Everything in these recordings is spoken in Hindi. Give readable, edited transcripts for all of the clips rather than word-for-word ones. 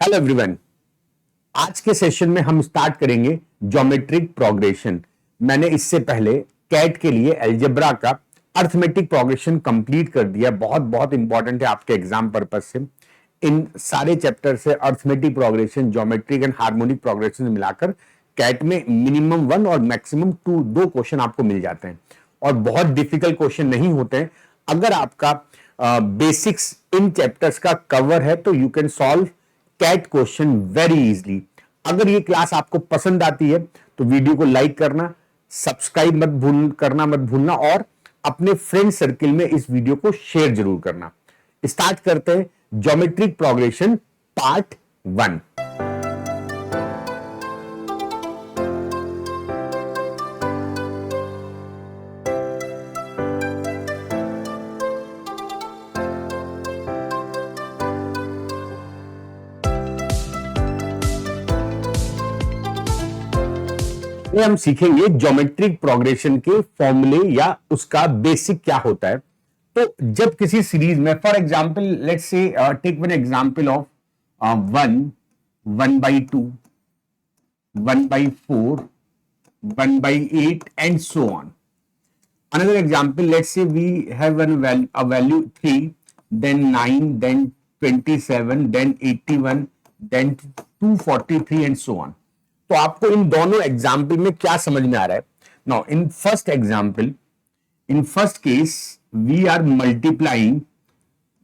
Hello everyone. आज के सेशन में हम स्टार्ट करेंगे ज्योमेट्रिक प्रोग्रेशन। मैंने इससे पहले कैट के लिए अलजेब्रा का अर्थमेटिक प्रोग्रेशन कंप्लीट कर दिया। बहुत बहुत इंपॉर्टेंट है आपके एग्जाम पर्पस से। इन सारे चैप्टर से arithmetic progression, geometric and harmonic progression मिलाकर कैट में मिनिमम 1 और मैक्सिमम 2 क्वेश्चन आपको मिल जाते हैं और बहुत डिफिकल्ट क्वेश्चन नहीं होते हैं। अगर आपका बेसिक्स इन चैप्टर्स का कवर है तो you can solve CAT question very easily. अगर ये क्लास आपको पसंद आती है तो वीडियो को लाइक करना, सब्सक्राइब मत भूलना और अपने फ्रेंड सर्किल में इस वीडियो को शेयर जरूर करना। स्टार्ट करते हैं ज्योमेट्रिक प्रोग्रेशन पार्ट 1। हम सीखेंगे ज्योमेट्रिक प्रोग्रेशन के फॉर्मूले या उसका बेसिक क्या होता है। तो जब किसी सीरीज में, for example let's say take one example of 1, 1/2, 1/4, 1/8 and so on. Another example, let's say we have a value 3, then 9, then 27, then 81, then 243 and so on. तो आपको इन दोनों एग्जाम्पल में क्या समझ में आ रहा है? Now in first example, in first case we are multiplying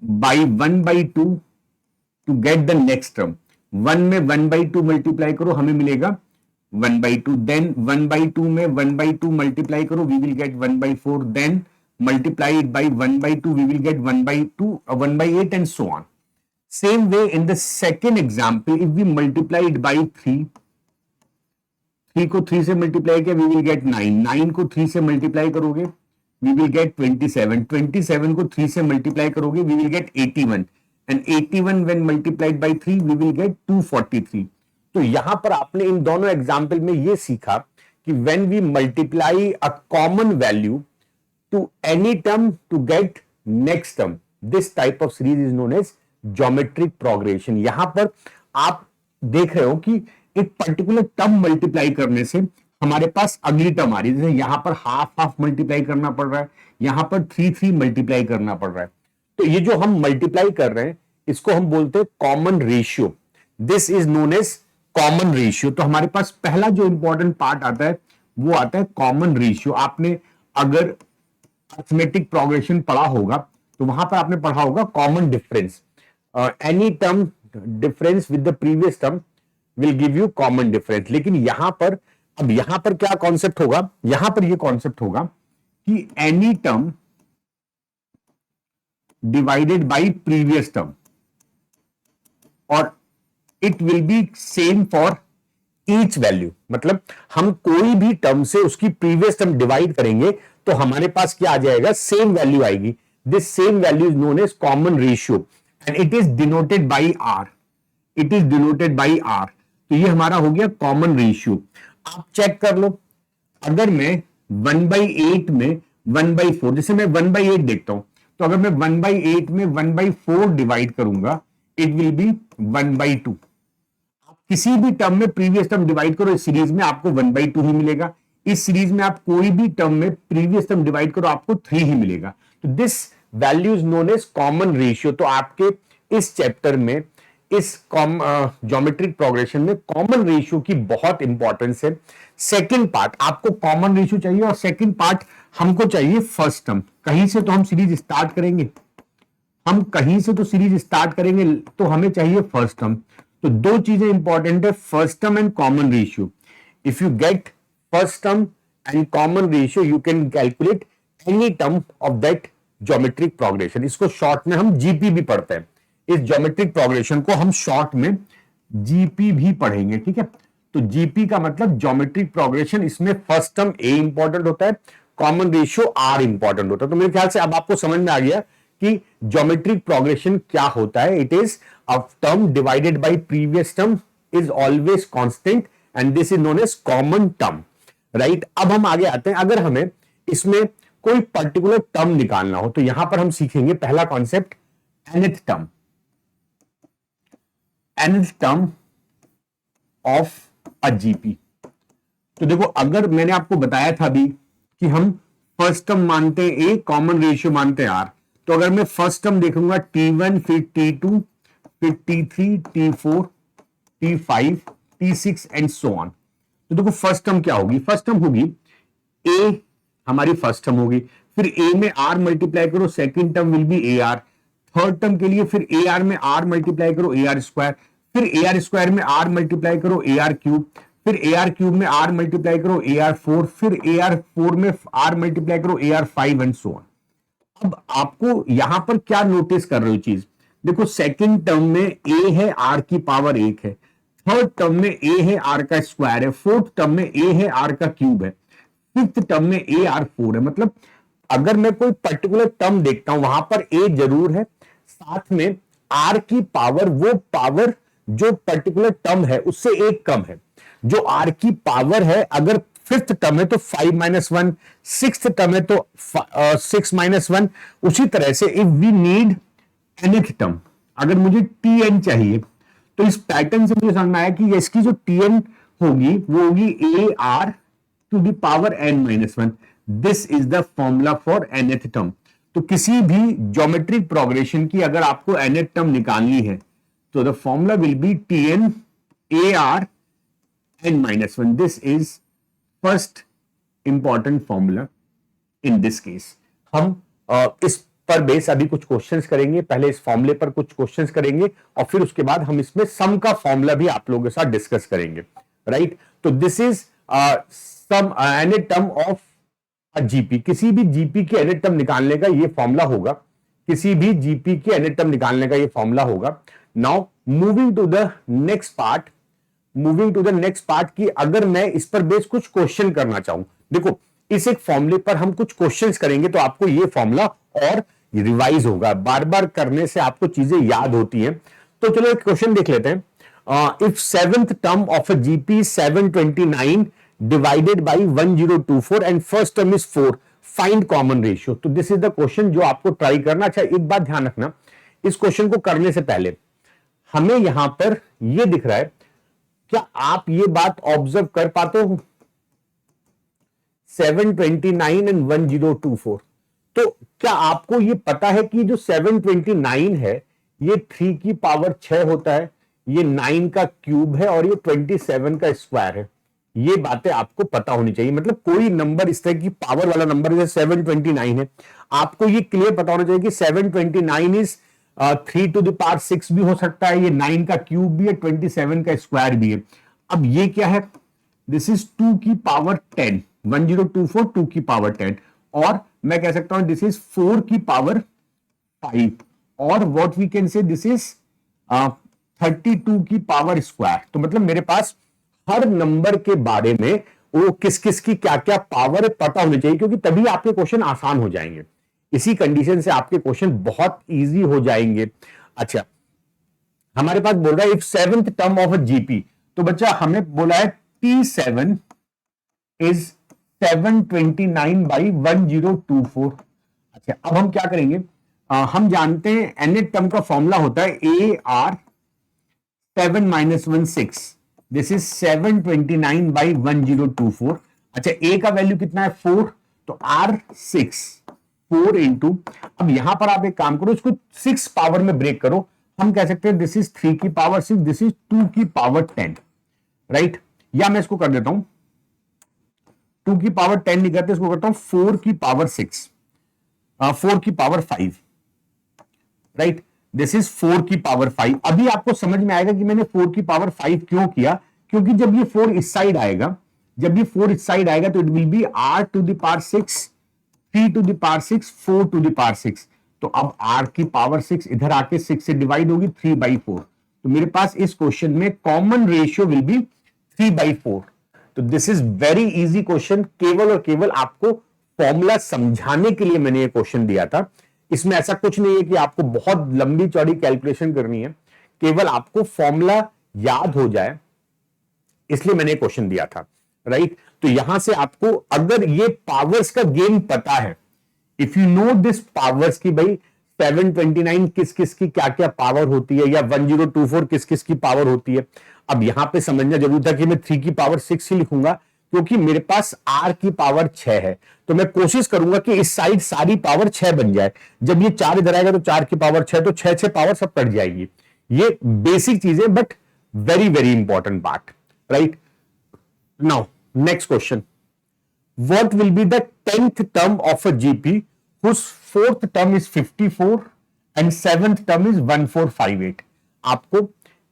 by 1/2 to get the next term. 1 में 1/2 मल्टीप्लाई करो, हमें मिलेगा 1/2। देन 1/2 में 1/2 मल्टीप्लाई करो, we will get 1/4। Then multiply it by 1/2, we will get 1/2, 1/8 and so on. Same way in the second example, if we multiply it by 3 को 3 से मल्टीप्लाई किया, वी विल गेट 9। 9 को 3 से मल्टीप्लाई करोगे, वी विल गेट 27। 27 को 3 से मल्टीप्लाई करोगे, we will get 81 and 81 when multiplied by 3 we will get 243। तो यहां पर आपने इन दोनों एग्जांपल में यह सीखा कि when we multiply a common value to any term to get next term, this type of series is known as geometric progression. यहां पर आप देख रहे हो कि एक पर्टिकुलर टर्म मल्टीप्लाई करने से हमारे पास अगली टर्म आ रही है। जैसे यहां पर हाफ मल्टीप्लाई करना पड़ रहा है, यहां पर 3 मल्टीप्लाई करना पड़ रहा है। तो ये जो हम मल्टीप्लाई कर रहे हैं इसको हम बोलते हैं common ratio. This is known as common ratio. तो हमारे पास पहला जो इंपॉर्टेंट पार्ट आता है वो आता है कॉमन रेशियो। आपने अगर अर्थमेटिक प्रोग्रेशन पढ़ा होगा तो वहां पर आपने पढ़ा होगा common difference. Any term difference with the previous term will give you common difference। लेकिन यहां पर, अब यहां पर क्या कॉन्सेप्ट होगा? यहां पर यह कॉन्सेप्ट होगा कि any term divided by previous term और it will be same for each value. मतलब हम कोई भी टर्म से उसकी प्रीवियस टर्म डिवाइड करेंगे तो हमारे पास क्या आ जाएगा? सेम वैल्यू आएगी। This same value is known as common ratio and it is denoted by R. It is denoted by R. तो ये हमारा हो गया कॉमन रेशियो। आप चेक कर लो, अगर मैं 1/8 में 1/4, जैसे मैं 1/8 देखता हूं, तो अगर मैं 1/8 में 1/4 डिवाइड करूंगा, इट विल बी 1/2। आप किसी भी टर्म में प्रीवियस टर्म डिवाइड करो, इस सीरीज में आपको 1/2 ही मिलेगा। इस सीरीज में आप कोई भी टर्म में प्रीवियस टर्म डिवाइड करो, आपको 3 ही मिलेगा। तो this value is known as common ratio. तो आपके इस चैप्टर में, इस ज्योमेट्रिक प्रोग्रेशन में कॉमन रेशियो की बहुत इंपॉर्टेंस है। सेकंड पार्ट, आपको कॉमन रेशियो चाहिए और सेकंड पार्ट हमको चाहिए फर्स्ट टर्म। कहीं से तो हम सीरीज स्टार्ट करेंगे, तो हमें चाहिए फर्स्ट टर्म। तो 2 चीजें इंपॉर्टेंट है, first term and common ratio. If you get first term and common ratio, you can calculate any term of that geometric progression. इसको शॉर्ट में हम जीपी भी पढ़ते हैं। इस ज्योमेट्रिक प्रोग्रेशन को हम शॉर्ट में जीपी भी पढ़ेंगे, ठीक है? तो जीपी का मतलब ज्योमेट्रिक प्रोग्रेशन। इसमें फर्स्ट टर्म ए इंपॉर्टेंट होता है, कॉमन रेशियो आर इंपॉर्टेंट होता है। तो मेरे ख्याल से अब आपको समझ में आ गया कि ज्योमेट्रिक प्रोग्रेशन क्या होता है। It is a term divided by previous term is always constant and this is known as common term, right? अब हम आगे आते हैं। अगर हमें इसमें कोई पर्टिकुलर टर्म निकालना हो तो यहां पर हम सीखेंगे पहला concept nth term. nth term of a GP. तो देखो, अगर मैंने आपको बताया था अभी कि हम फर्स्ट टर्म मानते हैं ए, कॉमन रेशियो मानते हैं आर, तो अगर मैं फर्स्ट टर्म देखूंगा T1, फिर T2, फिर T3, T4, T5, T6 and so on. तो देखो फर्स्ट टर्म क्या होगी, फर्स्ट टर्म होगी ए, हमारी फर्स्ट टर्म होगी, फिर ए में आर मल्टीप्लाई करो, second term will be A are, third term के लिए फिर ए आर में आर मल्टीप्लाई करो ए आर स्क्वायर, फिर ए आर स्क्वायर में आर मल्टीप्लाई करो ए आर क्यूब, फिर ए आर क्यूब में आर मल्टीप्लाई करो ए आर फोर, फिर ए आर फोर में आर मल्टीप्लाई करो A R five and so on. अब आपको यहां पर क्या नोटिस कर रहे हो चीज, देखो सेकंड टर्म में ए है आर की पावर एक है, थर्ड टर्म में ए है आर का स्क्वायर है, फोर्थ टर्म में ए है आर का क्यूब है, फिफ्थ टर्म में ए आर फोर है। मतलब अगर मैं कोई पर्टिकुलर टर्म देखता हूं वहां पर ए जरूर है, साथ में आर की पावर, वो पावर जो पर्टिकुलर टर्म है उससे एक कम है। जो आर की पावर है, अगर फिफ्थ टर्म है तो 5-1, सिक्स्थ टर्म है तो 6-1। उसी तरह से if we need nth term, अगर मुझे tn चाहिए, तो इस पैटर्न से मुझे समझ में आया कि इसकी जो tn होगी वो होगी A R to the power n-1। This is the formula for nth term. तो किसी भी ज्योमेट्रिक प्रोग्रेशन की अगर आपको nth टर्म निकालनी है तो the formula will be tn A R n-1। This is first important formula in this case. हम इस पर बेस अभी कुछ क्वेश्चंस करेंगे, पहले इस फॉर्मूले पर कुछ क्वेश्चंस करेंगे और फिर उसके बाद हम इसमें सम का फॉर्मूला भी आप लोगों के साथ डिस्कस करेंगे, राइट। तो this is sum nth term of a GP. किसी भी जीपी के nth टर्म निकालने का ये फॉर्मूला होगा, किसी भी जीपी के nth टर्म निकालने का ये फॉर्मूला होगा। Now moving to the next part, की अगर मैं इस पर बेस कुछ क्वेश्चन करना चाहूं, देखो इस एक फॉर्मूले पर हम कुछ क्वेश्चंस करेंगे तो आपको ये फॉर्मूला और रिवाइज होगा, बार बार करने से आपको चीजें याद होती हैं। तो चलो एक क्वेश्चन देख लेते हैं। If seventh term of a GP 729 divided by 1024 and first term is 4, find common ratio. तो दिस इज द क्वेश्चन जो आपको ट्राई करना। अच्छा, एक बात ध्यान रखना, इस क्वेश्चन को करने से पहले हमें यहां पर यह दिख रहा है, क्या आप ये बात ऑब्जर्व कर पाते हो, 729 एंड 1024। तो क्या आपको ये पता है कि जो 729 है ये 3 की पावर 6 होता है, ये 9 का क्यूब है और ये 27 का स्क्वायर है। ये बातें आपको पता होनी चाहिए। मतलब कोई नंबर इस तरह की पावर वाला नंबर जैसे 729 है, आपको ये क्लियर पता होना चाहिए कि 729 इज 3 टू द पावर 6 भी हो सकता है, ये 9 का क्यूब भी है, 27 का स्क्वायर भी है। अब ये क्या है, दिस इज 2 की पावर 10, 1024 2 की पावर 10, और मैं कह सकता हूं दिस इज 4 की पावर 5, और what we can say this is 32 की पावर स्क्वायर। तो मतलब मेरे पास हर नंबर के बारे में वो किस किस की क्या क्या पावर है पता होनी चाहिए, क्योंकि तभी आपके क्वेश्चन आसान हो जाएंगे। इसी कंडीशन से आपके क्वेश्चन बहुत इजी हो जाएंगे। अच्छा, हमारे पास बोल रहा है if seventh term of a GP, तो बच्चा हमें बोला है T7 इज 729 बाई 1024। अच्छा, अब हम क्या करेंगे, हम जानते हैं nth टर्म का फॉर्मूला होता है A R 7-1 6, this is 729 by 1024। अच्छा, ए का वैल्यू कितना है 4, तो आर 6, 4 इंटू, अब यहां पर आप एक काम करो, इसको 6 पावर में ब्रेक करो। हम कह सकते हैं दिस इज 3 की पावर 6, दिस इज 2 की पावर 10, राइट। या मैं इसको कर देता हूं 2 की पावर 10 नहीं करते, इसको करता हूं 4 की पावर 6, 4 की पावर 5, राइट। दिस इज 4 की पावर 5। अभी आपको समझ में आएगा कि मैंने 4 की पावर 5 क्यों किया, क्योंकि जब ये 4 इस साइड आएगा, तो it will be r to the power 6, 3 to the power 6, 4 to the power 6। तो अब r की पावर 6 इधर आके 6 से डिवाइड होगी 3/4। तो मेरे पास इस क्वेश्चन में कॉमन रेशियो विल बी 3/4। तो this is very easy question, केवल और केवल आपको फॉर्मूला समझाने के लिए मैंने ये क्वेश्चन दिया था। इसमें ऐसा कुछ नहीं है कि आपको बहुत लंबी चौड़ी कैलकुलेशन करनी है, केवल आपको फॉर्मूला याद हो जाए, इसलिए मैंने क्वेश्चन दिया था, राइट। तो यहां से आपको अगर ये पावर्स का गेम पता है, if you know this powers की भाई 729 किस किस की क्या क्या पावर होती है, या 1024 किस किस की पावर होती है। अब यहां पे समझना जरूरी था कि मैं 3 की पावर 6 ही लिखूंगा, क्योंकि मेरे पास r की पावर 6 है, तो मैं कोशिश करूंगा कि इस साइड सारी पावर 6 बन जाए। जब ये 4 इधर आएगा तो 4 की पावर 6, तो 6 पावर सब कट जाएगी। ये बेसिक चीजें, but very very important part, right. Now next question, what will be the 10th term of a GP whose fourth term is 54 and seventh term is 1458। आपको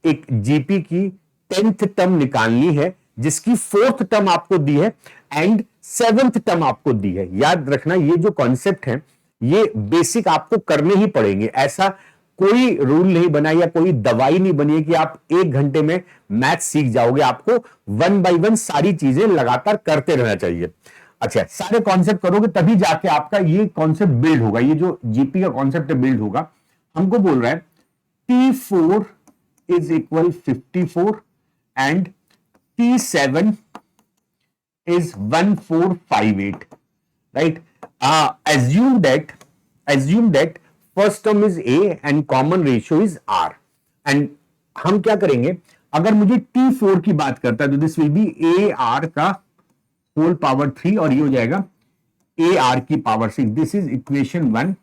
एक जीपी की 10th टर्म निकालनी है जिसकी फोर्थ टर्म आपको दी है एंड सेवेंथ टर्म आपको दी है। याद रखना ये जो कॉन्सेप्ट है ये बेसिक आपको करने ही पड़ेंगे, ऐसा कोई रूल नहीं बना या कोई दवाई नहीं बनी है कि आप 1 घंटे में मैथ सीख जाओगे। आपको 1 बाय 1 सारी चीजें लगातार करते रहना चाहिए। अच्छा, सारे कॉन्सेप्ट करोगे तभी जाके आपका ये कॉन्सेप्ट बिल्ड होगा, ये जो जीपी का कॉन्सेप्ट बिल्ड होगा। हमको बोल रहा है T4 is equal 54 and T7 is 1458, right? Assume that first term is A and common ratio is R, and हम क्या करेंगे, अगर मुझे T4 की बात करता है तो दिस विल बी AR का होल पावर 3 और ये हो जाएगा AR की power 6। This is equation 1,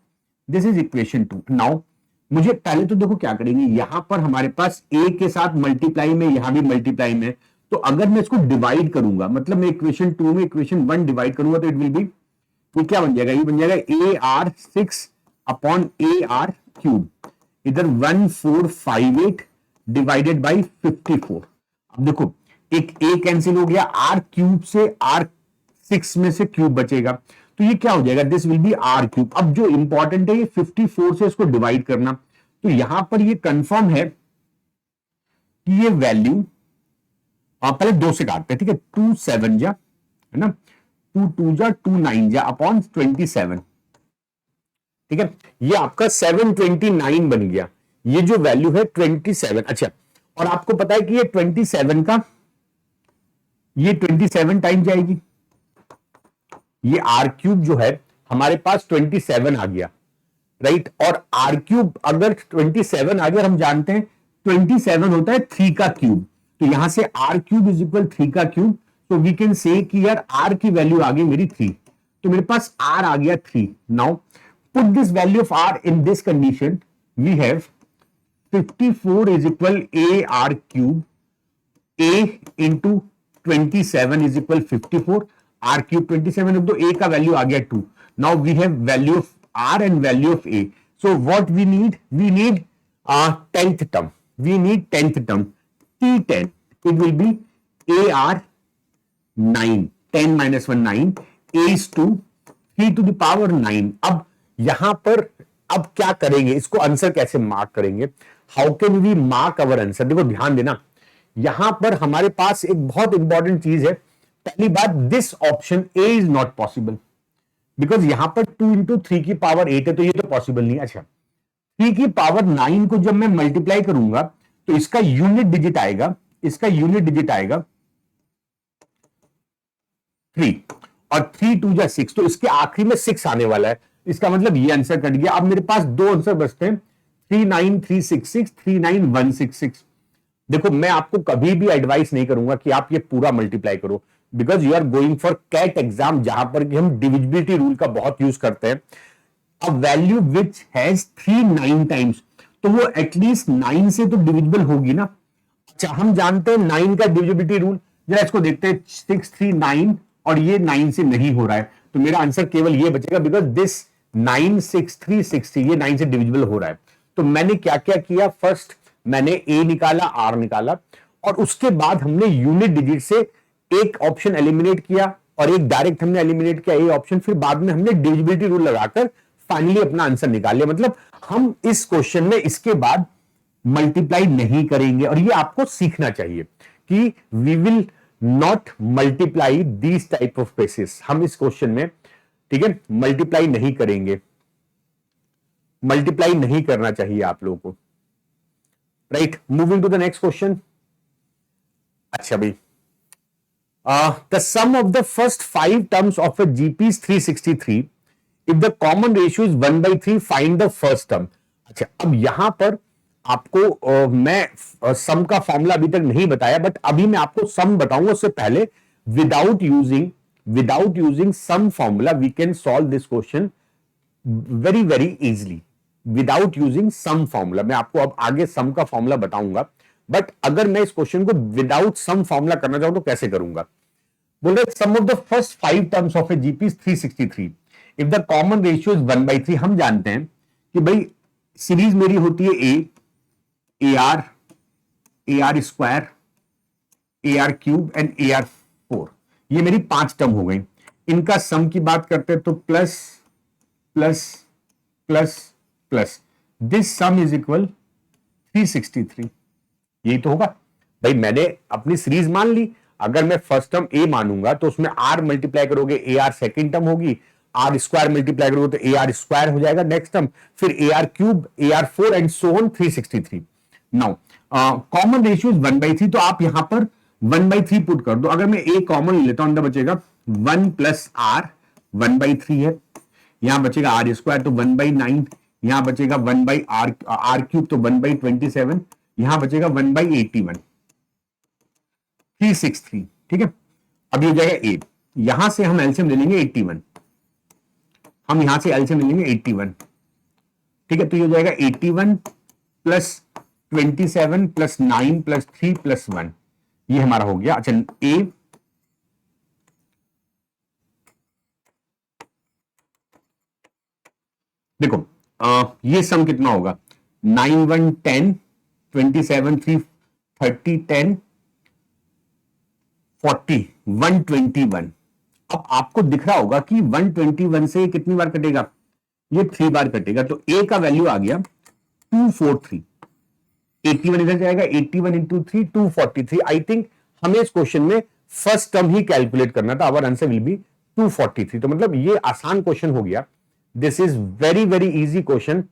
this is equation 2। Now मुझे पहले तो देखो क्या करेंगे, यहां पर हमारे पास A के साथ मल्टीप्लाई में, यहां भी मल्टीप्लाई में, तो अगर मैं इसको डिवाइड करूंगा, मतलब मैं इक्वेशन 2 में इक्वेशन 1 डिवाइड करूंगा तो इट विल बी, ये क्या बन जाएगा, ये बन जाएगा AR6 अपॉन AR क्यूब, इधर 1458 डिवाइडेड बाई 54। अब देखो एक A कैंसिल हो गया, R क्यूब से R6 में से क्यूब बचेगा, तो ये क्या हो जाएगा, this will be R cube. अब जो इंपॉर्टेंट है ये 54 से इसको डिवाइड करना, तो यहां पर ये कंफर्म है कि ये वैल्यू, आप पहले 2 से काटते हैं, ठीक है, 2 7 जा, है ना, 2 2 जा 2 9 जा अपॉन 27, ठीक है, ये आपका 729 बन गया। ये जो वैल्यू है 27। अच्छा, और आपको पता है कि ये 27 का, ये 27 टाइम जाएगी, ये आर क्यूब जो है हमारे पास 27 आ गया, राइट। और आर क्यूब अगर 27 आ गया, हम जानते हैं 27 होता है 3 का क्यूब, तो यहां से आर क्यूब इज इक्वल 3 का क्यूब, तो वी कैन से कि यार आर की वैल्यू आ गई मेरी 3, तो मेरे पास आर आ गया 3। Now put this value of R in this condition, we have 54 is equal A R cube, A into 27 is equal 54, R cube 27, तो ए का वैल्यू आ गया 2। Now we have value of R and value of A, so what we need 10th term, we need 10th term, T10, it will be AR 9, 10 minus 1 9, A is 2, 3 to the power 9। अब यहां पर अब क्या करेंगे, इसको आंसर कैसे मार्क करेंगे, how can we mark our answer. देखो ध्यान देना, यहां पर हमारे पास एक बहुत इंपॉर्टेंट चीज है। पहली बात, this option A is not possible, because यहां पर 2 इंटू 3 की पावर 8 है, तो ये तो पॉसिबल नहीं। अच्छा, 3 की पावर 9 को जब मैं मल्टीप्लाई करूंगा तो इसका यूनिट डिजिट आएगा, इसका यूनिट डिजिट आएगा 3, और 3 2 जा 6, तो इसके आखिरी में 6 आने वाला है। इसका मतलब ये आंसर कट गया। अब मेरे पास 2 आंसर बचते हैं, 39366, 39166। देखो मैं आपको कभी भी एडवाइस नहीं करूंगा कि आप ये पूरा मल्टीप्लाई करो, because you are going for CAT exam, जहां पर कि हम डिविजिबिलिटी रूल का बहुत यूज करते हैं। A value which has 3 9 times, तो वो एटलीस्ट 9 से तो डिविजिबल होगी ना। अच्छा, हम जानते हैं 9 का डिविजिबिलिटी रूल, जरा इसको देखते हैं, 6 3 9, और ये 9 से नहीं हो रहा है, तो मेरा आंसर केवल ये बचेगा, बिकॉज दिस 9 6 3 60 ये 9 से डिविजिबल हो रहा है। तो मैंने क्या क्या किया, फर्स्ट मैंने ए निकाला, आर निकाला, और उसके बाद हमने यूनिट डिजिट से एक ऑप्शन एलिमिनेट किया और एक डायरेक्ट हमने एलिमिनेट किया ए ऑप्शन, फिर बाद में हमने डिविजिबिलिटी रूल लगाकर फाइनली अपना आंसर निकाल लिया। मतलब हम इस क्वेश्चन में इसके बाद मल्टीप्लाई नहीं करेंगे, और ये आपको सीखना चाहिए कि we will not multiply these type of basis. हम इस क्वेश्चन में, ठीक है, मल्टीप्लाई नहीं करेंगे, मल्टीप्लाई नहीं करना चाहिए आप लोगों को, right. Moving to the next question. अच्छा भाई, the sum of the first 5 terms of a GP is 363, if the common ratio is 1/3 find the first term. अच्छा, अब यहां पर आपको मैं सम का फॉर्मूला अभी तक नहीं बताया, बट अभी मैं आपको सम बताऊंगा। उससे पहले without using sum formula we can solve this question very very easily without using sum formula. मैं आपको अब आगे सम का फॉर्मूला बताऊंगा, बट अगर मैं इस क्वेश्चन को विदाउट सम फॉर्मूला करना चाहूं तो कैसे करूंगा। बोल रहे sum of the first 5 terms of a GP is 363 if the common ratio is 1/3। हम जानते हैं कि भाई सीरीज मेरी होती है ए R square, A R cube and A R 4। ये मेरी 5 टर्म हो गई। इनका सम की बात करते हैं तो plus plus plus plus this some is equal 363। यही तो होगा भाई। मैंने अपनी सीरीज मान ली, अगर मैं फर्स्ट टर्म ए मानूंगा तो उसमें आर मल्टीप्लाई करोगे ए आर सेकेंड टर्म होगी, आर स्क्वायर मल्टीप्लाई करोगे तो ए आर स्क्वायर हो जाएगा नेक्स्ट टर्म, फिर ए R cube, A R 4 and so on 363। Now common ratio is 1/3, तो आप यहां पर 1/3 पुट कर दो। अगर मैं ए कॉमन लेता हूं अंदर बचेगा 1 प्लस आर 1/3 है, यहां बचेगा आर स्क्वायर तो 1/9, यहां बचेगा 1/आर क्यूब तो 1/27, यहां बचेगा 1/81 363। ठीक है, अब ये हो जाएगा ए। यहां से हम एलसीएम ले लेंगे 81, हम यहां से एलसीएम ले लेंगे 81। ठीक है, तो ये हो जाएगा 81 प्लस 27 प्लस 9 प्लस 3 प्लस 1, ये हमारा हो गया। अच्छा, ए देखो ये सम कितना होगा 9 1 10 27 3 30 10 40 121। अब आपको दिख रहा होगा कि 121 से कितनी बार कटेगा, ये 3 बार कटेगा, तो ए का वैल्यू आ गया 243। 81 इधर जाएगा, 81 इंटू 3 243। आई थिंक हमें इस क्वेश्चन में फर्स्ट टर्म ही कैलकुलेट करना था। Our answer will be 243। तो मतलब ये आसान क्वेश्चन हो गया। This is very very easy question,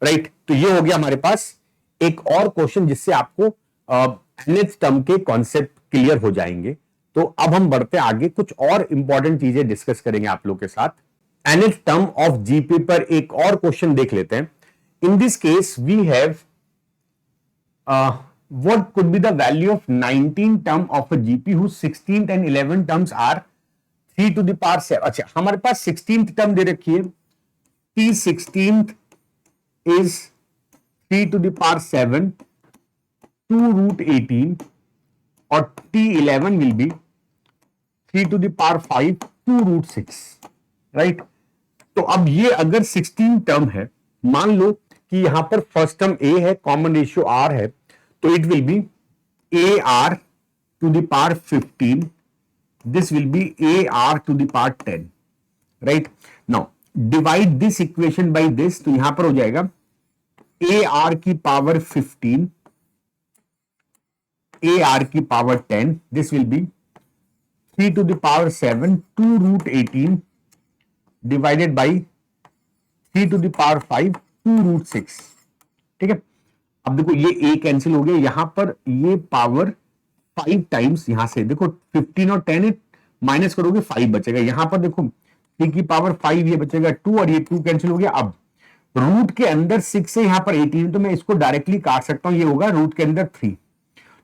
right. तो ये हो गया हमारे पास एक और क्वेश्चन जिससे आपको nth टर्म के कॉन्सेप्ट क्लियर हो जाएंगे। तो अब हम बढ़ते आगे, कुछ और इंपॉर्टेंट चीजें डिस्कस करेंगे आप लोग के साथ। nth टर्म ऑफ जीपी पर एक और क्वेश्चन देख लेते हैं। In this case we have what could be the value of 19 term of a GP whose 16th and 11th terms are 3 to the power 7। अच्छा, हमारे पास 16th टर्म दे रखी है, T 16th is 3 to the power 7 2 root 18 और T11 will be 3 to the power 5 2 root 6, right. तो अब ये अगर 16 टर्म है, मान लो कि यहां पर फर्स्ट टर्म ए है, कॉमन रेशियो आर है, तो it will be A R to the power 15, this will be A R to the power 10, right. Now divide this equation by this, तो यहां पर हो जाएगा ए आर की पावर 15 ए आर की power 10, this will be 3 to the power 7 2 root 18 divided by 3 to the power 5 2 root 6। ठीक है, अब देखो ये a कैंसिल हो गया, यहां पर ये पावर 5 टाइम्स, यहां से देखो 15 और 10 माइनस करोगे 5 बचेगा, यहां पर देखो 3 की पावर 5 ये बचेगा 2 और ये 2 कैंसिल हो गया। अब रूट के अंदर 6 से यहां पर 18, तो मैं इसको डायरेक्टली काट सकता हूं, ये होगा रूट के अंदर 3।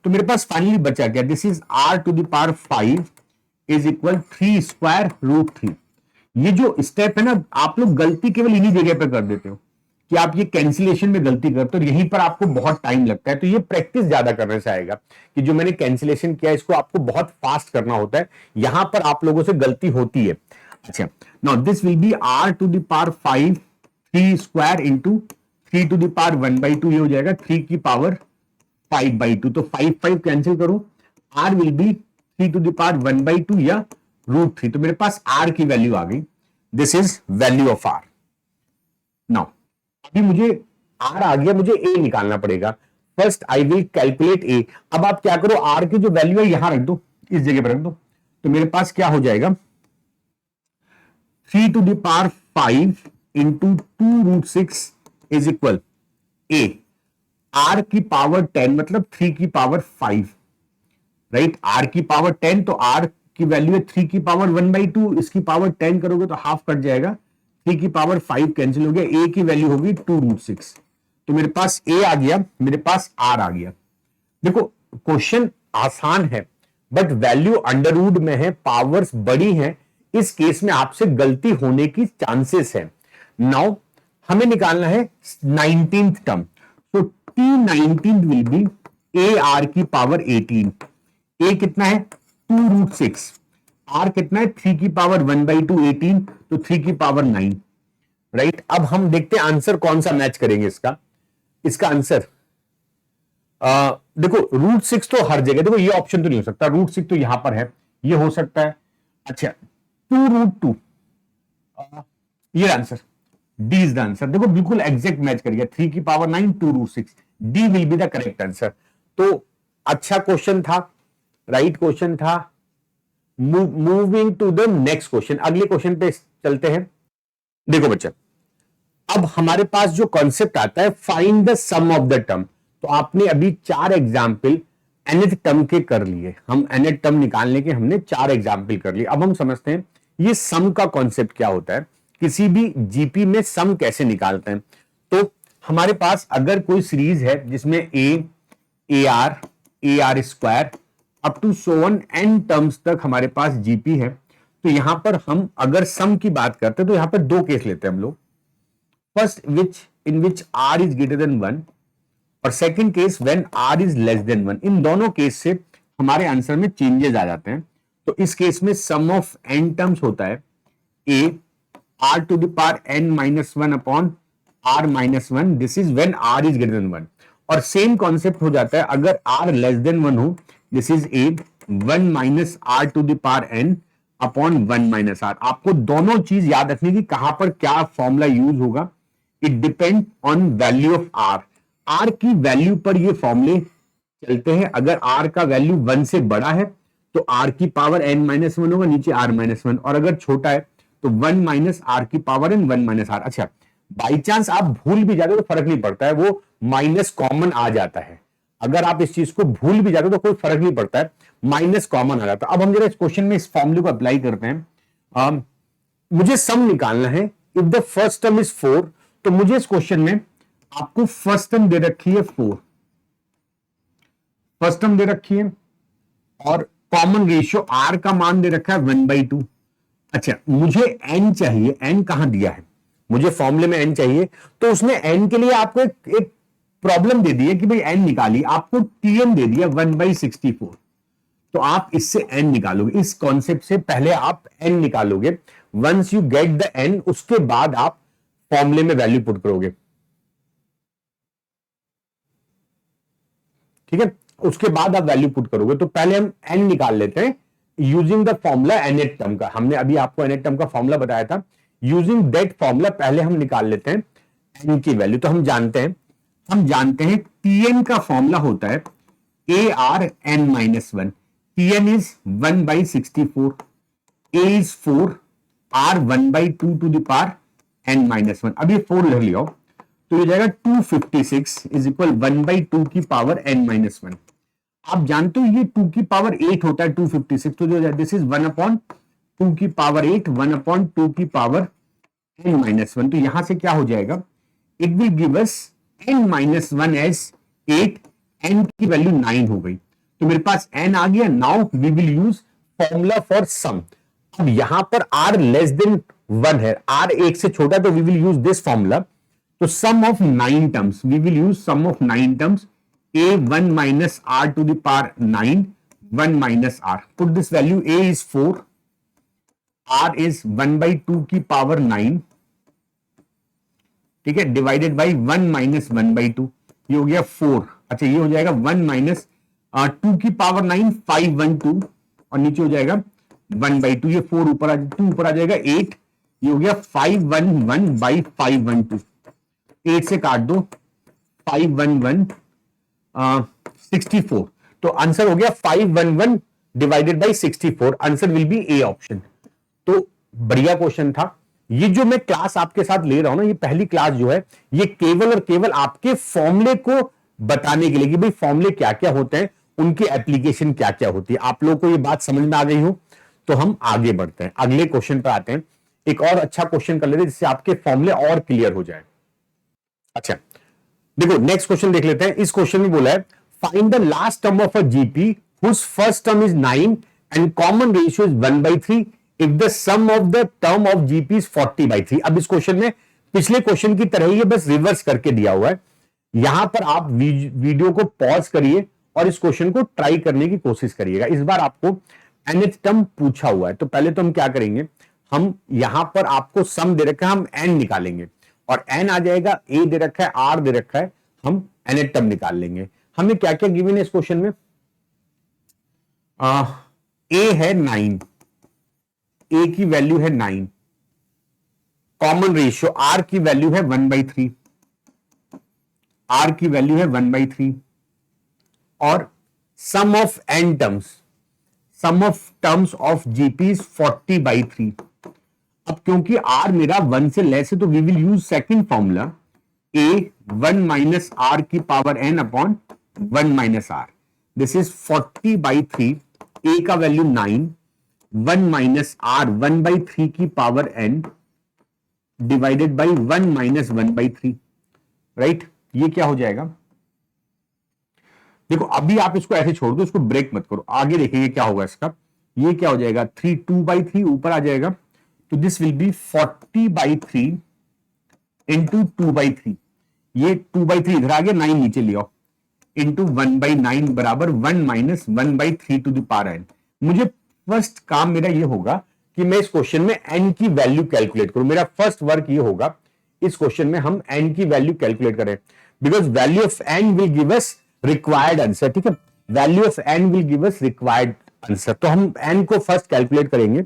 तो मेरे पास फाइनली बचा क्या, this is r to the power 5 is equal 3 square root 3। ये जो स्टेप है ना, आप लोग गलती केवल इन्हीं जगह पर कर देते हो कि आप ये कैंसिलेशन में गलती करते हो, यहीं पर आपको बहुत टाइम लगता है। तो ये प्रैक्टिस ज्यादा करने से आएगा कि जो मैंने कैंसिलेशन किया इसको आपको बहुत फास्ट करना होता है, यहां पर आप लोगों से गलती होती है। अच्छा, now this will be r to the power 5 3 square into 3 to the power 1/2, ये हो जाएगा 3 की पावर 5/2। तो 5 5 कैंसिल करो, r will be 3 to the power 1/2 या रूट 3। तो मेरे पास r की वैल्यू आ गई, this is value of r। Now अभी मुझे r आ गया, मुझे a निकालना पड़ेगा। First I will calculate a। अब आप क्या करो, r की जो वैल्यू है यहां रख दो, इस जगह पर रख दो, तो मेरे पास क्या हो जाएगा 3 to the power 5 into 2 root 6 is equal a, r की पावर 10 मतलब 3 की पावर 5, राइट। r की पावर 10 तो r की वैल्यू है 3 की पावर 1/2, इसकी पावर 10 करोगे तो हाफ कट जाएगा, 3 की पावर 5 कैंसिल हो गया, a की वैल्यू होगी 2√6। तो मेरे पास a आ गया, मेरे पास r आ गया। देखो क्वेश्चन आसान है बट वैल्यू अंडर रूट में है, पावर्स बड़ी हैं, इस केस में आपसे गलती होने की चांसेस है। नाउ हमें निकालना है 19th टर्म, तो t19 will be a r की पावर 18। a कितना है 2√6, r कितना है 3 की पावर 1/2 18, तो 3 की पावर 9, राइट। अब हम देखते हैं आंसर कौन सा मैच करेंगे इसका आंसर। देखो √6 तो हर जगह, देखो ये ऑप्शन तो नहीं हो सकता, √6 तो यहां पर है, ये हो सकता है। अच्छा 2√2, ये answer, D is the answer. देखो बिल्कुल एग्जैक्ट मैच कर गया, 3 की पावर 9 2√6, D will be the correct answer. तो अच्छा क्वेश्चन था, राइट क्वेश्चन था। Moving to the next question, अगले क्वेश्चन पे चलते हैं। देखो बच्चा, अब हमारे पास जो कॉन्सेप्ट आता है find the sum of the term, तो आपने अभी 4 एग्जाम्पल nth टर्म के कर लिए, हम nth टर्म निकालने के हमने 4 एग्जाम्पल कर लिए। अब हम समझते हैं ये सम का कॉन्सेप्ट क्या होता है, किसी भी जीपी में सम कैसे निकालते हैं। तो हमारे पास अगर कोई सीरीज है जिसमें A R square up to so on n terms तक हमारे पास जीपी है, तो यहां पर हम अगर सम की बात करते हैं तो यहां पर 2 केस लेते हैं हम लोग। First in which r is greater than 1 और second case when r is less than 1। इन दोनों केस से हमारे आंसर में चेंजेस आ जाते हैं। तो इस केस में सम ऑफ n टर्म्स होता है a r to the power n-1 upon r-1, this is when r is greater than 1। और सेम कॉन्सेप्ट हो जाता है अगर r लेस देन 1 हो, this is a 1 minus r to the power n upon 1 minus r। आपको दोनों चीज याद रखनी कि कहां पर क्या फॉर्मूला यूज होगा, it depend on value of r की वैल्यू पर ये फॉर्मूले चलते हैं। अगर r का वैल्यू 1 से बड़ा है तो r की पावर n-1 होगा, नीचे r-1, और अगर छोटा है तो 1 माइनस r की पावर n 1 माइनस r। अच्छा बाई चांस आप भूल भी जाते हो तो फर्क नहीं पड़ता है, वो माइनस कॉमन आ जाता है। अगर आप इस चीज को भूल भी जाते हो तो कोई फर्क नहीं पड़ता है, माइनस कॉमन आ जाता है। अब हम जरा इस क्वेश्चन में इस फॉर्मूले को अप्लाई करते हैं। मुझे सम निकालना है, if the first term is 4, तो मुझे इस क्वेश्चन में आपको फर्स्ट टर्म दे रखी है 4, फर्स्ट टर्म दे रखी है और कॉमन रेशियो r का मान दे रखा है 1/2। अच्छा मुझे n चाहिए, n कहां दिया है, मुझे फॉर्मूले में n चाहिए, तो उसने n के लिए आपको एक प्रॉब्लम दे दी है कि भाई n निकालिए, आपको tn दे दिया 1/64। तो आप इससे n निकालोगे, इस कॉन्सेप्ट से पहले आप n निकालोगे। Once you get the n, उसके बाद आप फॉर्मूले में वैल्यू पुट करोगे, ठीक है, उसके बाद आप वैल्यू पुट करोगे। तो पहले हम n निकाल लेते हैं using the formula nth term का, हमने अभी आपको nth टर्म का फॉर्मूला बताया था। यूजिंग दैट फॉर्मूला पहले हम निकाल लेते हैं n की वैल्यू। तो हम जानते हैं tn का फॉर्मूला होता है ARn-1, tn is 1/64, a is 4, r 1/2 to the power n-1। अब ये 4 इधर ले आओ तो ये जाएगा 256 इज इक्वल 1/2 की पावर n-1। आप जानते हो ये 2 की पावर 8 होता है 256, तो जो दिस इज 1/2 की पावर 8, 1/2 की पावर n-1। तो यहां से क्या हो जाएगा, it will give us n-1 as 8, n की वैल्यू 9 हो गई, तो मेरे पास n आ गया। Now we will use formula for sum. अब यहां पर r लेस देन 1 है, r 1 से छोटा, तो we will use this formula. तो sum of 9 terms, we will use sum of 9 terms, a 1 minus r to the power 9, 1 minus r, put this value, a is 4, r is 1/2 की पावर 9, ठीक है, डिवाइडेड बाई 1 माइनस 1/2, ये हो गया 4। अच्छा ये हो जाएगा 1 माइनस 2 की पावर 9 512, और नीचे हो जाएगा 1/2, ये 4 ऊपर 2 ऊपर आ जाएगा 8, ये हो गया 511 बाई 512, 8 से काट दो 511 64, तो आंसर हो गया 511 divided by 64, answer will be A option. तो बढ़िया क्वेश्चन था। ये जो मैं क्लास आपके साथ ले रहा हूं ना, ये पहली क्लास जो है, ये केवल और केवल आपके फॉर्मूले को बताने के लिए कि भाई फॉर्मूले क्या क्या होते हैं, उनकी एप्लीकेशन क्या क्या होती है। आप लोगों को ये बात समझ में आ गई हो तो हम आगे बढ़ते हैं, अगले क्वेश्चन पे आते हैं। एक और अच्छा क्वेश्चन कर लेते हैं जिससे आपके फॉर्मूले और क्लियर हो जाए। अच्छा देखो नेक्स्ट क्वेश्चन देख लेते हैं। इस क्वेश्चन में बोला है find the last term of a GP whose first term is 9 and common ratio is 1/3 if the sum of the term of GP is 40/3। अब इस क्वेश्चन में पिछले क्वेश्चन की तरह ही बस रिवर्स करके दिया हुआ है। यहां पर आप वीडियो को पॉज करिए और इस क्वेश्चन को ट्राई करने की कोशिश करिएगा। इस बार आपको nth टर्म पूछा हुआ है, तो पहले तो हम क्या करेंगे, हम यहां पर आपको सम दे रखा है, हम n निकालेंगे और n आ जाएगा, a दे रखा है, r दे रखा है, हम nth टर्म निकाल लेंगे। हमें क्या क्या गिवन है इस क्वेश्चन में? a है 9, a की वैल्यू है 9, कॉमन रेशियो r की वैल्यू है 1/3, r की वैल्यू है 1/3 और sum of n terms, sum of terms of GP is 40/3। अब क्योंकि r मेरा 1 से लेस है तो we will use second formula a 1 minus r की power n upon 1 minus r। This is 40/3, a का वैल्यू 9, 1 माइनस r 1/3 की power n divided by 1 minus 1/3, right. ये क्या हो जाएगा? देखो अभी आप इसको ऐसे छोड़ दो, इसको ब्रेक मत करो, आगे देखिए क्या होगा इसका। ये क्या हो जाएगा? 3 2/3 ऊपर आ जाएगा, तो दिस विल बी 40/3 इंटू 2/3। ये 2/3 इधर आ गया, 9 नीचे ले आओ, इंटू 1/9 बराबर 1 minus 1/3 to the power n। मुझे फर्स्ट काम मेरा ये होगा कि मैं इस क्वेश्चन में n की वैल्यू कैलकुलेट करूं। मेरा फर्स्ट वर्क ये होगा इस क्वेश्चन में हम n की वैल्यू कैलकुलेट करें, because value of n will give us required answer. ठीक है, value of n will give us required answer. तो हम n को फर्स्ट कैलकुलेट करेंगे।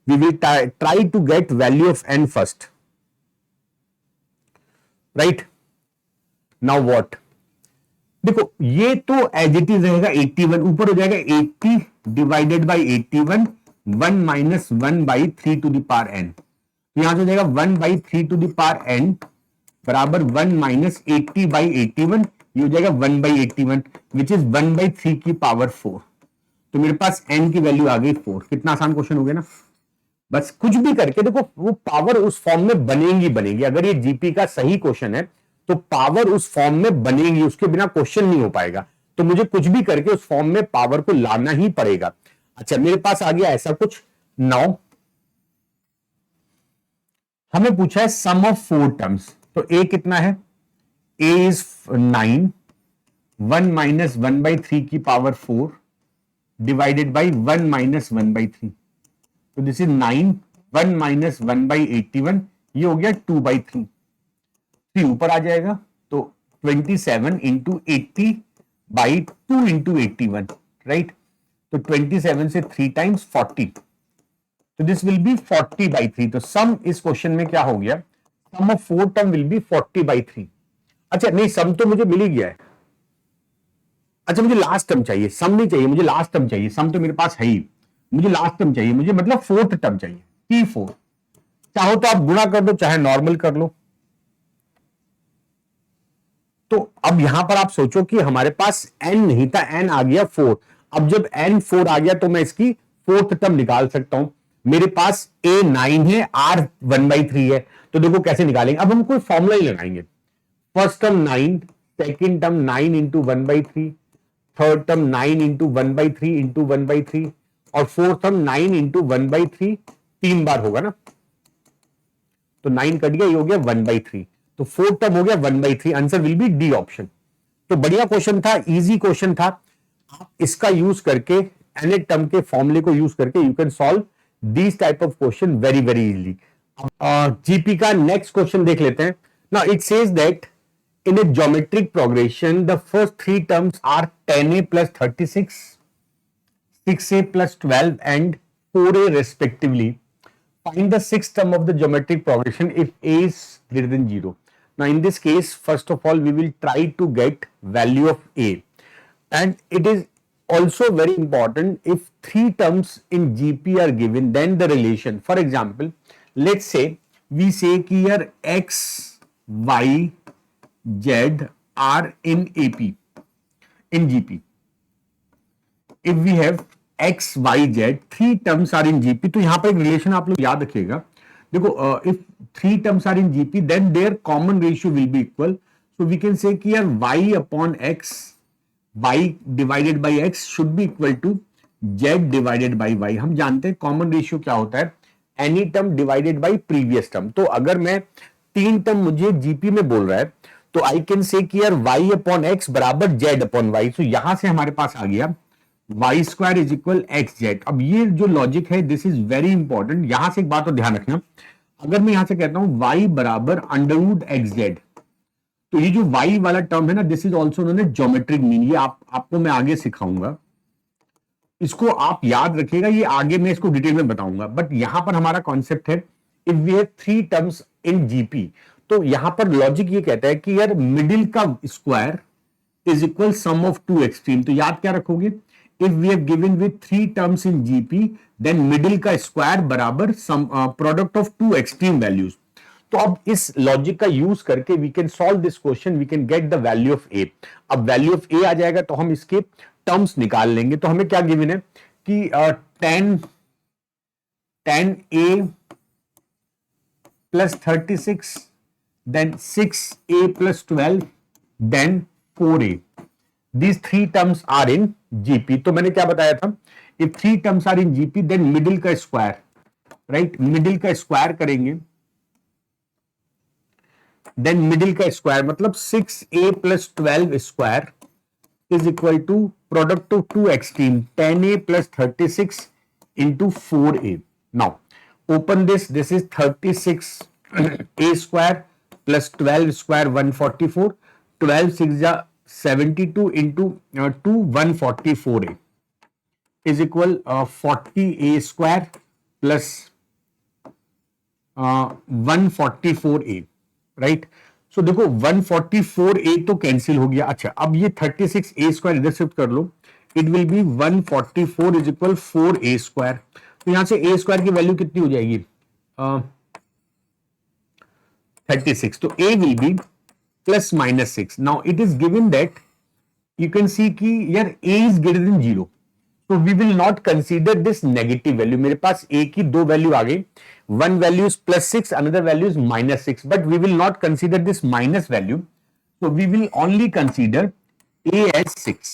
We will try to get value of n first, right. Now what, देखो ये तो एज इट इज रहेगा 81, ऊपर हो जाएगा 80 divided by 81, 1 minus 1/3 to the power n। तो यहां से हो जाएगा 1/3 टू द पावर n बराबर 1 माइनस 80/81, ये हो जाएगा 1/81 विच इज 1/3 की पावर 4। तो मेरे पास n की वैल्यू आ गई 4। कितना आसान क्वेश्चन हो गया ना। बस कुछ भी करके देखो वो पावर उस फॉर्म में बनेगी बनेगी। अगर ये जीपी का सही क्वेश्चन है तो पावर उस फॉर्म में बनेगी, उसके बिना क्वेश्चन नहीं हो पाएगा। तो मुझे कुछ भी करके उस फॉर्म में पावर को लाना ही पड़ेगा। अच्छा मेरे पास आ गया ऐसा कुछ। नाउ हमें पूछा है सम ऑफ 4 टर्म्स, तो a कितना है? a इज 9, 1 माइनस 1/3 की पावर 4 डिवाइडेड बाई 1 माइनस 1/3। तो दिस इज 9, 1 माइनस 1/81, ये हो गया 2/3। 3 ऊपर आ जाएगा, तो 27 इंटू 80/2 इंटू 81, राइट। तो 27 से 3 टाइम्स 40, तो दिस विल बी 40/3। तो सम इस क्वेश्चन में क्या हो गया? सम ऑफ 4 टर्म विल बी 40/3। अच्छा नहीं, सम तो मुझे मिल ही गया है। अच्छा मुझे लास्ट टर्म चाहिए, सम नहीं चाहिए मुझे, लास्ट टर्म चाहिए। सम तो मेरे पास है ही, मुझे लास्ट टर्म चाहिए, मुझे मतलब फोर्थ टर्म चाहिए, T4। चाहो तो आप गुणा कर दो, चाहे नॉर्मल कर लो। तो अब यहां पर आप सोचो कि हमारे पास n नहीं था, n आ गया 4। अब जब n 4 आ गया तो मैं इसकी फोर्थ टर्म निकाल सकता हूं। मेरे पास a 9 है, r 1/3 है, तो देखो कैसे निकालेंगे। अब हम कोई फॉर्मूला ही लगाएंगे। First term 9, second term 9 into 1/3, third term 9 into 1/3 into 1/3 और फोर्थ टर्म 9 इंटू 1/3 3 बार होगा ना। तो 9 कट गया, ये हो गया 1/3। तो फोर्थ टर्म हो गया 1/3। Answer will B D option. तो बढ़िया क्वेश्चन था, इजी क्वेश्चन था। आप इसका यूज करके nth टर्म के फॉर्मूले को यूज करके you can solve this type of question very very easily. GP का नेक्स्ट क्वेश्चन देख लेते हैं। Now it says that in a geometric progression the first 3 terms are 10a plus 36, 6a plus 12 and 4a respectively. Find the sixth term of the geometric progression if a is greater than 0. Now in this case, first of all we will try to get value of a, and it is also very important if 3 terms in GP are given, then the relation. For example, let's say we say कि यार x, y, Z are in AP, in GP. If we have X Y Z, three terms are in GP. तो यहां पर एक रिलेशन आप लोग याद रखिएगा। देखो, if three terms are in GP then their common ratio will be equal. So we can say कि यार Y upon X, Y divided by X should be equal to Z divided by Y. हम जानते हैं कॉमन रेशियो क्या होता है, any term divided by previous term. तो अगर मैं तीन टर्म मुझे जीपी में बोल रहा है तो आई कैन से कि यार वाई अपॉन एक्स बराबर जेड अपॉन वाई। तो यहां से हमारे पास आ गया Y square is equal X Z. अब ये जो लॉजिक है दिस इज वेरी इंपॉर्टेंट। यहां से एक बात और ध्यान रखना, अगर मैं यहां से कहता हूं वाई बराबर अंडर रूट एक्स जेड, तो ये जो वाई वाला टर्म है ना, this is also known as geometric mean. ये आपको मैं आगे सिखाऊंगा, इसको आप याद रखिएगा, ये आगे मैं इसको डिटेल में बताऊंगा। बट यहां पर हमारा कॉन्सेप्ट है if we have three terms in GP, तो यहां पर लॉजिक ये कहता है कि यार मिडिल का square is equal sum of two extreme. तो याद क्या रखोगे, if we have given with three terms in GP then middle का स्क्वायर बराबर sum product of two extreme values. तो अब इस लॉजिक का यूज करके we can solve this question, we can get the value of A. अब वैल्यू ऑफ ए आ जाएगा तो हम इसके टर्म्स निकाल लेंगे। तो हमें क्या गिवन है कि ten A plus 36 then 6a plus 12 then 4a। These three terms are in GP। तो मैंने क्या बताया था, if three terms are in GP then middle का स्क्वायर, राइट, मिडिल का स्क्वायर करेंगे, देन मिडिल का स्क्वायर मतलब 6a plus 12 square is equal to product of two extreme 10a प्लस 36 into 4a। Now open this, this is 36a square plus 12 square 144, 12 6 जा 72 into 2 144a is equal 40a square plus 144a, right. So देखो 144a तो कैंसिल हो गया। अच्छा, अब ये 36a स्क्वायर इधर शिफ्ट कर लो, it will be 144 is equal 4a square. तो यहां से a स्क्वायर की वैल्यू कितनी हो जाएगी, 36। तो a will be plus minus 6। Now it is given that you can see कि यार a इज ग्रेटर देन 0, तो we will not consider this negative value. मेरे पास a की दो वैल्यू आ गई, one value is plus 6, another value is minus 6, but we will not consider this minus value, so we will only consider a as 6,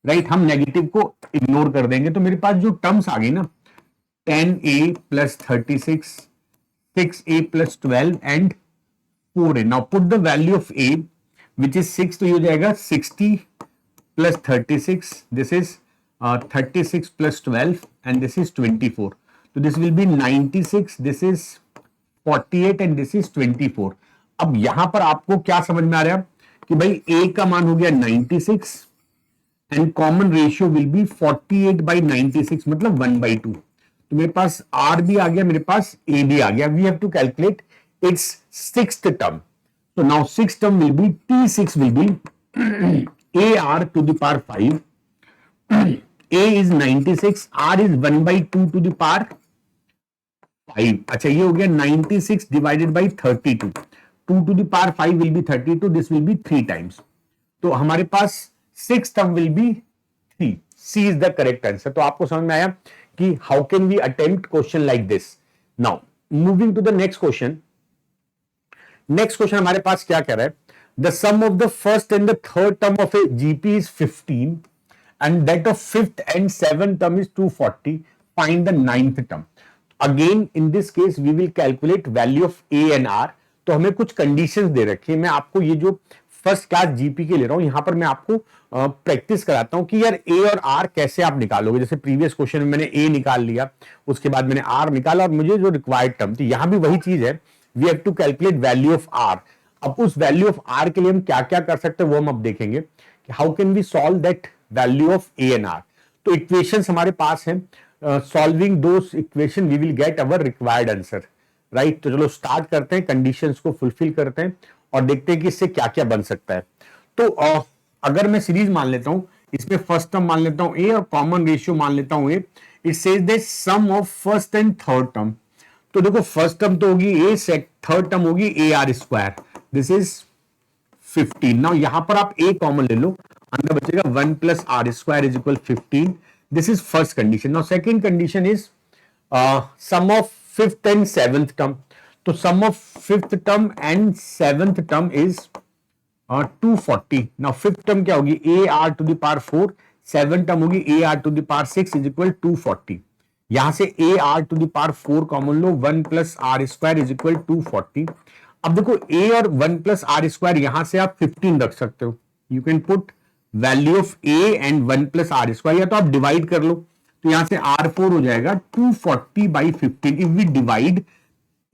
right। हम नेगेटिव को इग्नोर कर देंगे। तो मेरे पास जो टर्म्स आ गई ना, 10a plus 36, 6a plus 12 and 4a। now put the value of a which is 6, तो ये हो जाएगा 60 plus 36, this is 36 plus 12 and this is 24। तो this will B 96, this is 48 and this is 24। अब यहां पर आपको क्या समझ में आ रहा है कि भाई a का मान हो गया 96 and common ratio will B 48 by 96 मतलब 1/2। तो मेरे पास r भी आ गया, मेरे पास a भी आ गया। We have to calculate its sixth term. तो now sixth term will be t6 will be ar to the power 5, a is 96, r is 1/2 to the power 5। अच्छा, ये हो गया 96 divided by 32, 2 to the power 5 will be 32, this will be 3 times। तो हमारे पास 6 term will be 3। C is the correct answer। तो आपको समझ में आया कि how can we attempt question like this। Now moving to the next question। next question हमारे पास क्या कह रहा है, the sum of the first and the third term of a GP is 15 and that of fifth and seventh term is 240, find the ninth term। Again in this case we will calculate value of a and r। तो हमें कुछ कंडीशंस दे रखी है। मैं आपको ये जो फर्स्ट क्लास जीपी के ले रहा हूं, यहां पर मैं आपको प्रैक्टिस कराता हूं कि यार a और r कैसे आप निकालोगे। जैसे प्रीवियस क्वेश्चन में मैंने a निकाल लिया, उसके बाद मैंने r निकाला और मुझे जो रिक्वायर्ड टर्म थी, यहां भी वही चीज है, we have to calculate value of r। अब उस वैल्यू ऑफ r के लिए हम क्या क्या कर सकते हैं वो हम अब देखेंगे कि how can we solve that value of a and r। तो इक्वेशंस हमारे पास हैं, solving those equation we will get our required answer, right. तो चलो स्टार्ट करते हैं, कंडीशंस को फुलफिल करते हैं और देखते हैं कि इससे क्या क्या बन सकता है। तो अगर मैं सीरीज मान लेता हूं, इसमें फर्स्ट टर्म मान लेता हूं a और कॉमन रेशियो मान लेता हूं a, it says that sum of first and third term. तो देखो फर्स्ट टर्म तो होगी a, थर्ड टर्म होगी a r square, this is 15। Now यहां पर आप a कॉमन ले लो, अंदर बचेगा 1 plus are square is equal 15, This is first condition. Now second condition is sum of fifth and seventh term. तो sum of fifth term and seventh term is 240. Now fifth term क्या होगी, a r to the power 4, seven term होगी a r to the power 6 is equal 240. यहां से a r to the power 4 common लो, 1 plus are square is equal 240. अब देखो a और 1 प्लस आर स्क्वायर यहां से आप 15 रख सकते हो. You can put value of a and 1 plus are square, या तो आप डिवाइड कर लो. तो यहां से R4 हो जाएगा 240 बाई 15. इफ वी डिवाइड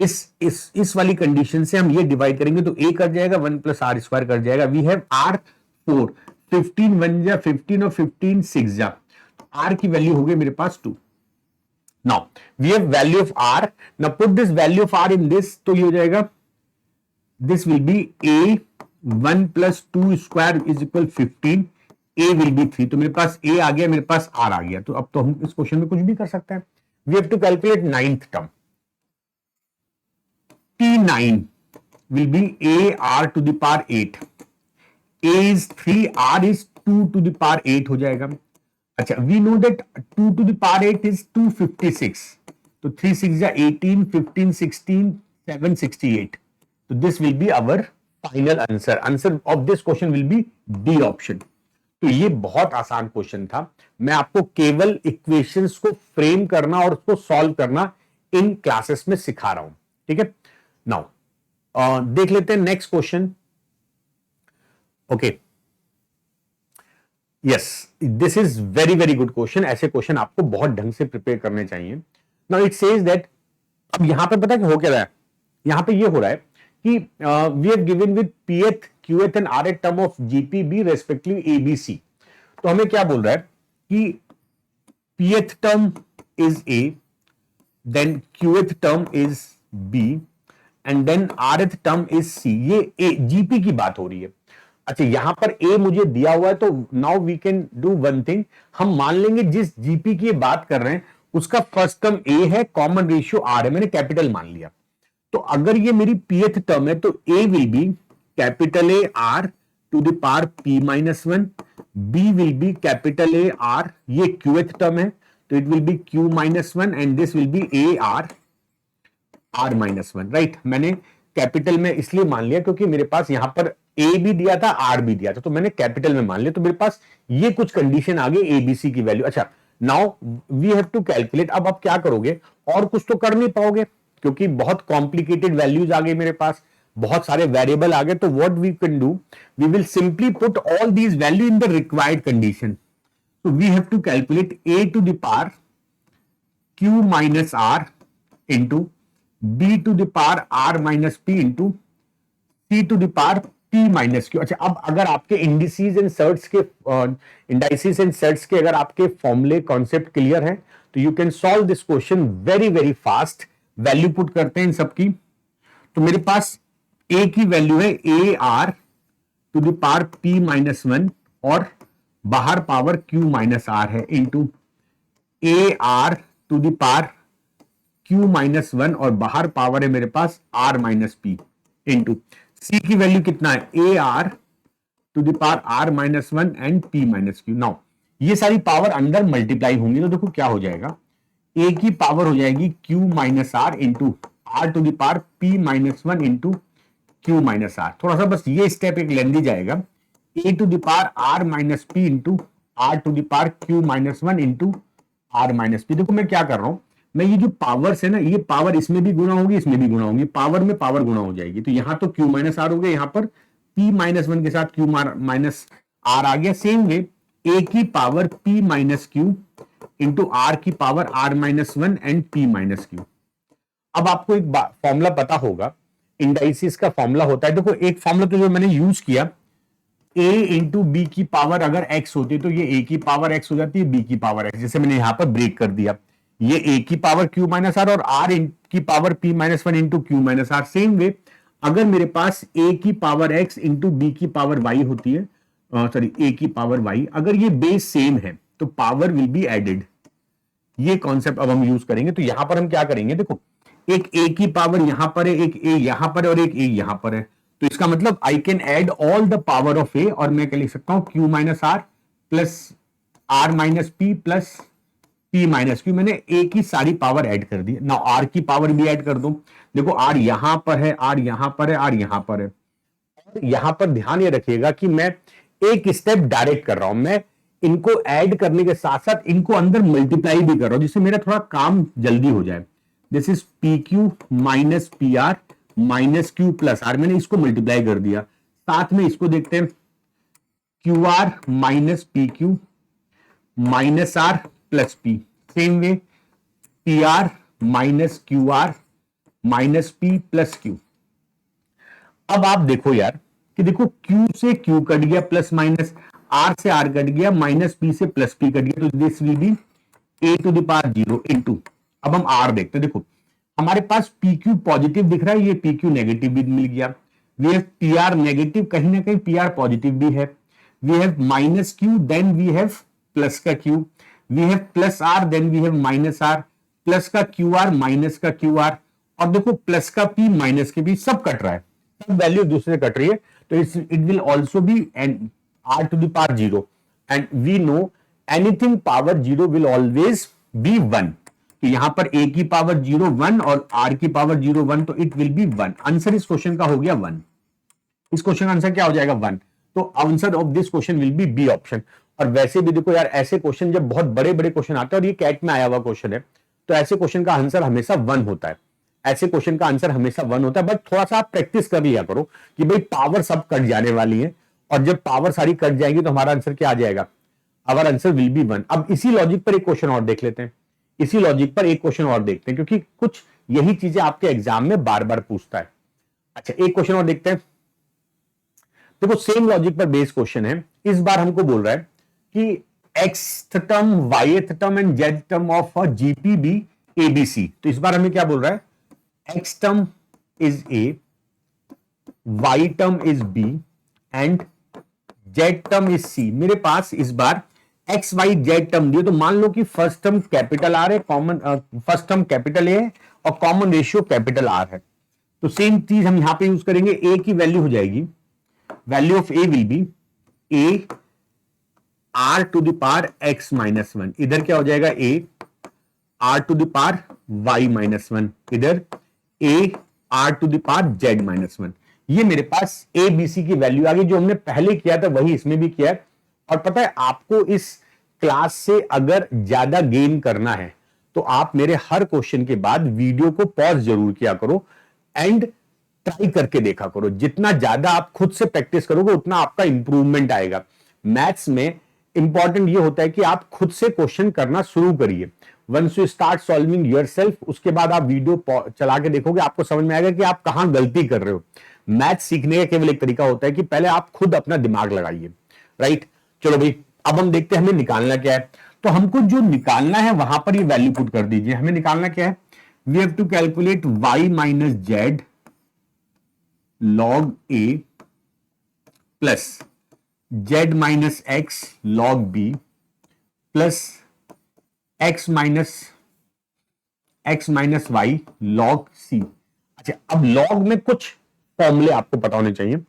इस वाली कंडीशन से हम ये डिवाइड करेंगे तो a कर जाएगा, 1 प्लस आर स्क्वायर कर जाएगा. वी हैव R4, 15 1 जा 15 और 15 6 जा, तो r की वैल्यू हो गई मेरे पास 2. Now we have value of r. Now put this value of r in this, तो ये हो जाएगा, this will be a 1 plus 2 square is equal 15, a will be 3. तो मेरे पास a आ गया, मेरे पास r आ गया. तो अब तो हम इस क्वेश्चन में कुछ भी कर सकते हैं. We have to calculate ninth term. T9 will be a r to the power 8. a is 3, r is 2 to the power 8 हो जाएगा. अच्छा, we know that 2 to the power 8 is 256. तो 3 6 जा 18, 15 16, 7 68. तो this will be our final answer. Answer of this question will be D option. तो ये बहुत आसान क्वेश्चन था. मैं आपको केवल इक्वेशंस को फ्रेम करना और उसको सॉल्व करना इन क्लासेस में सिखा रहा हूं. ठीक है. नाउ देख लेते हैं next question. Okay, yes, this is very very good question. ऐसे क्वेश्चन आपको बहुत ढंग से प्रिपेयर करने चाहिए. नाउ इट सेज दैट, अब यहां पे पता है हो क्या रहा है, यहां पे ये हो रहा है कि we have given with pth qth and rth term of gpb respective abc. तो हमें क्या बोल रहा है कि pth term is a, then qth term is b and then rth term is c. ये a gp की बात हो रही है. अच्छा, यहां पर a मुझे दिया हुआ है, तो now we can do one thing. हम मान लेंगे जिस gp की बात कर रहे हैं उसका फर्स्ट टर्म a है, कॉमन रेशियो r है, मैंने कैपिटल मान लिया. तो अगर ये मेरी pth टर्म है तो a will be capital A r to the power p minus 1, b will be capital A r, ये qth टर्म है तो it will be q minus 1 and this will be a r r minus 1. Right, मैंने कैपिटल में इसलिए मान लिया क्योंकि मेरे पास यहां पर a भी दिया था, r भी दिया था, तो मैंने कैपिटल में मान लिया. तो मेरे पास ये कुछ कंडीशन आ गई abc की वैल्यू. अच्छा, now we have to calculate. अब आप क्या करोगे, और कुछ तो कर नहीं पाओगे क्योंकि बहुत कॉम्प्लिकेटेड वैल्यूज आ गए मेरे पास, बहुत सारे वेरिएबल आ गए. तो what we can do, we will simply put all these value in the required condition. So we have to calculate a to the power q minus r into b to the power r minus p into c to the power p minus q. अच्छा, अब अगर आपके इंडिसेस एंड सर्ट्स के इंडाइसिस एंड सर्ट्स के अगर आपके फॉर्मूले कॉन्सेप्ट क्लियर है तो you can solve this question very very fast. Value put करते हैं इन सबकी. तो मेरे पास a की वैल्यू है a r to the power p minus 1 और बाहर पावर q माइनस r है into a r to the power q minus 1 और बाहर पावर है मेरे पास r minus p into c की वैल्यू कितना है a r to the power r minus 1 and p minus q. Now ये सारी पावर अंदर मल्टीप्लाई होंगी तो देखो क्या हो जाएगा, a की पावर हो जाएगी q minus r into r to the power p minus 1 into q minus r. थोड़ा सा बस ये स्टेप एक लेंदी जाएगा, a to the power r minus p into r to the power q minus 1 into r minus p. देखो मैं क्या कर रहा हूं, मैं ये जो पावर्स है ना, ये पावर इसमें भी गुणा होगी, इसमें भी गुणा होगी, पावर में पावर गुणा हो जाएगी. तो यहां तो q माइनस r हो गया, यहां पर p माइनस 1 के साथ q माइनस r आ गया. सेम वे a की power p minus q into r की power r minus 1 and p minus q. अब आपको एक फॉर्मूला पता होगा, इंडाइसिस का फॉर्मूला होता है. देखो एक फॉर्मूला तो जो मैंने यूज किया, a इंटू बी की पावर अगर x होती है तो ये a की पावर x हो जाती है, b की पावर x. जैसे मैंने यहां पर ब्रेक कर दिया, ये a की पावर q माइनस r और r की power p minus 1 into q minus r. Same way अगर मेरे पास a की पावर x इंटू b की पावर y होती है, सॉरी a की पावर y, अगर ये बेस सेम है तो पावर विल बी एडेड. ये कॉन्सेप्ट अब हम यूज करेंगे. तो यहां पर हम क्या करेंगे, देखो एक a की पावर यहां पर है, एक a यहां पर है और एक a यहां पर है. तो इसका मतलब I can add all the power of a और मैं क्या लिख सकता हूं, q minus r plus r minus p plus p minus Q, मैंने a की सारी पावर ऐड कर दी। नाउ r की पावर भी ऐड कर दो। देखो r यहां पर है, r यहां पर है, r यहां पर है। यहां पर ध्यान ये रखिएगा कि मैं एक स्टेप डायरेक्ट कर रहा हूं, मैं इनको ऐड करने के साथ साथ इनको अंदर मल्टीप्लाई भी कर रहा हूं, जिससे मेरा थोड़ा काम जल्दी हो जाए। This is p q minus p r minus q plus r, मैंने इसको मल्टीप्लाई कर दिया। साथ में इसको देखते हैं, q r minus p q minus r plus p, same way p r minus q r minus p plus q. अब आप देखो यार कि देखो Q से Q कट गया प्लस माइनस, R से R कट गया माइनस P से प्लस P कट गया, तो this will be a to the power 0 into. अब हम R देखते हैं, देखो हमारे पास PQ पॉजिटिव दिख रहा है, ये PQ नेगेटिव भी मिल गया। वी हैव PR नेगेटिव, कहीं ना कहीं PR पॉजिटिव भी है। We have minus Q, then we have plus का Q, we have plus R, then we have minus R, plus का QR माइनस का QR, और देखो प्लस का P माइनस के भी सब कट रहा है, सब वैल्यू दूसरे कट रही है, तो it will also be an r to the power 0, and we know anything power 0 will always be 1। तो यहां पर a की पावर 0 1 और r की पावर 0 1, तो इट विल बी 1। आंसर इस क्वेश्चन का हो गया 1। इस क्वेश्चन का आंसर क्या हो जाएगा 1। तो answer of this question will be b option. और वैसे भी देखो यार, ऐसे क्वेश्चन जब बहुत बड़े बड़े क्वेश्चन आते हैं, और ये कैट में आया हुआ क्वेश्चन है, तो ऐसे क्वेश्चन का आंसर हमेशा 1 होता है। ऐसे क्वेश्चन का आंसर हमेशा 1 होता है, बट थोड़ा सा आप प्रैक्टिस कर लिया करो कि भाई पावर सब कट जाने वाली है, और जब पावर सारी कट जाएगी तो हमारा आंसर क्या आ जाएगा, आवर आंसर विल बी 1। अब इसी लॉजिक पर एक क्वेश्चन और देख लेते हैं, इसी लॉजिक पर एक क्वेश्चन और देखते हैं, क्योंकि कुछ यही चीजें आपके एग्जाम में बार बार पूछता है। अच्छा, एक क्वेश्चन और देखते हैं। देखो सेम लॉजिक पर बेस्ड क्वेश्चन है। इस बार हमको बोल रहा है कि X term, Y term and Z term of GP be ABC. तो इस बार हमें क्या बोल रहा है, x term is A, y term is B and z term is C। मेरे पास इस बार x y z टर्म दिए, तो मान लो कि फर्स्ट टर्म कैपिटल R है, common first term capital A है और कॉमन रेशियो कैपिटल R है। तो सेम चीज हम यहां पे यूज करेंगे। A की वैल्यू हो जाएगी, value of A will be A R to the power x minus 1। इधर क्या हो जाएगा, A R to the power y minus 1, इधर A R to the power z minus 1। ये मेरे पास A B C की वैल्यू आ गई। जो हमने पहले किया था वही इसमें भी किया है। और पता है आपको, इस क्लास से अगर ज्यादा गेन करना है तो आप मेरे हर क्वेश्चन के बाद वीडियो को पॉज जरूर किया करो एंड ट्राई करके देखा करो। जितना ज्यादा आप खुद से प्रैक्टिस करोगे उतना आपका इंप्रूवमेंट आएगा। मैथ्स में इंपॉर्टेंट ये होता है कि आप खुद से क्वेश्चन करना शुरू करिए। Once you start solving yourself, उसके बाद आप वीडियो चला के देखोगे, आपको समझ में आएगा कि आप कहां गलती कर रहे हो। मैथ सीखने का केवल एक तरीका होता है कि पहले आप खुद अपना दिमाग लगाइए, राइट। चलो भाई, अब हम देखते हैं हमें निकालना क्या है। तो हमको जो निकालना है वहां पर ये वैल्यू पुट कर दीजिए। हमें निकालना क्या है, we have to calculate y minus z log a plus z minus x log b plus x minus y log c। अच्छा, अब लॉग में कुछ फॉर्मूले आपको पता होने चाहिए।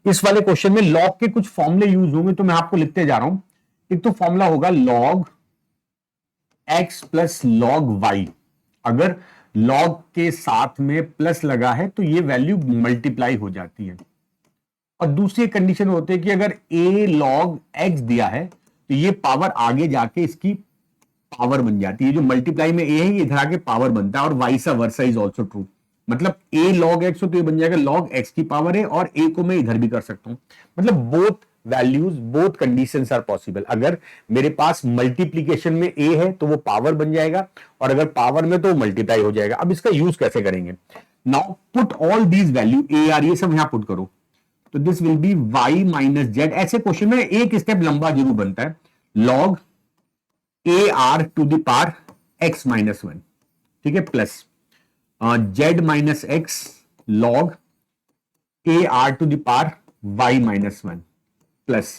इस वाले क्वेश्चन में लॉग के कुछ फॉर्मूले यूज होंगे, तो मैं आपको लिखते जा रहा हूं। एक तो फॉर्मूला होगा log x plus log y. अगर लॉग के साथ में प्लस लगा है तो ये वैल्यू मल्टीप्लाई हो जाती है। और दूसरी कंडीशन होती है कि अगर a लॉग x दिया है तो ये पावर आगे जाके इसकी पावर बन जाती है। जो मल्टीप्लाई में a है ये इधर आके पावर बनता है, और vice versa is also true. मतलब a log x हो तो ये बन जाएगा log x की पावर है, और a को मैं इधर भी कर सकता हूं। मतलब both values, both conditions are possible. अगर मेरे पास मल्टीप्लीकेशन में a है तो वो पावर बन जाएगा, और अगर पावर में तो मल्टीप्लाई हो जाएगा। अब इसका यूज कैसे करेंगे, now put all these value a r ये सब यहां पुट करो, तो this will B y minus Z. ऐसे क्वेश्चन में एक स्टेप लंबा जरूर बनता है, log a r to the power x minus 1, ठीक है, plus z minus x log a r to the power y minus 1 plus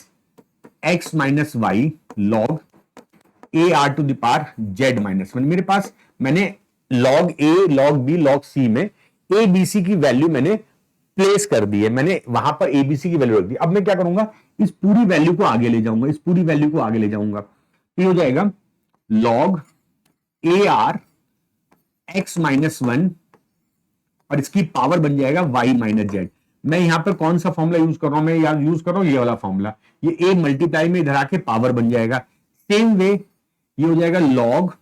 x minus y log a r to the power z minus 1। मेरे पास मैंने log a log b log c में a b c की वैल्यू मैंने प्लेस कर दी है, मैंने वहां पर a b c की वैल्यू रख दी। अब मैं क्या करूंगा, इस पूरी वैल्यू को आगे ले जाऊंगा, इस पूरी वैल्यू को आगे ले जाऊंगा। ये हो जाएगा log A R x minus one और इसकी पावर बन जाएगा वाई माइनस जेड। मैं यहां पर कौन सा फॉर्मूला यूज कर रहा हूं, मैं यार यूज कर रहा हूं ये वाला फॉर्मूला। ये ए मल्टीप्लाई में इधर आके पावर बन जाएगा। सेम वे ये हो जाएगा log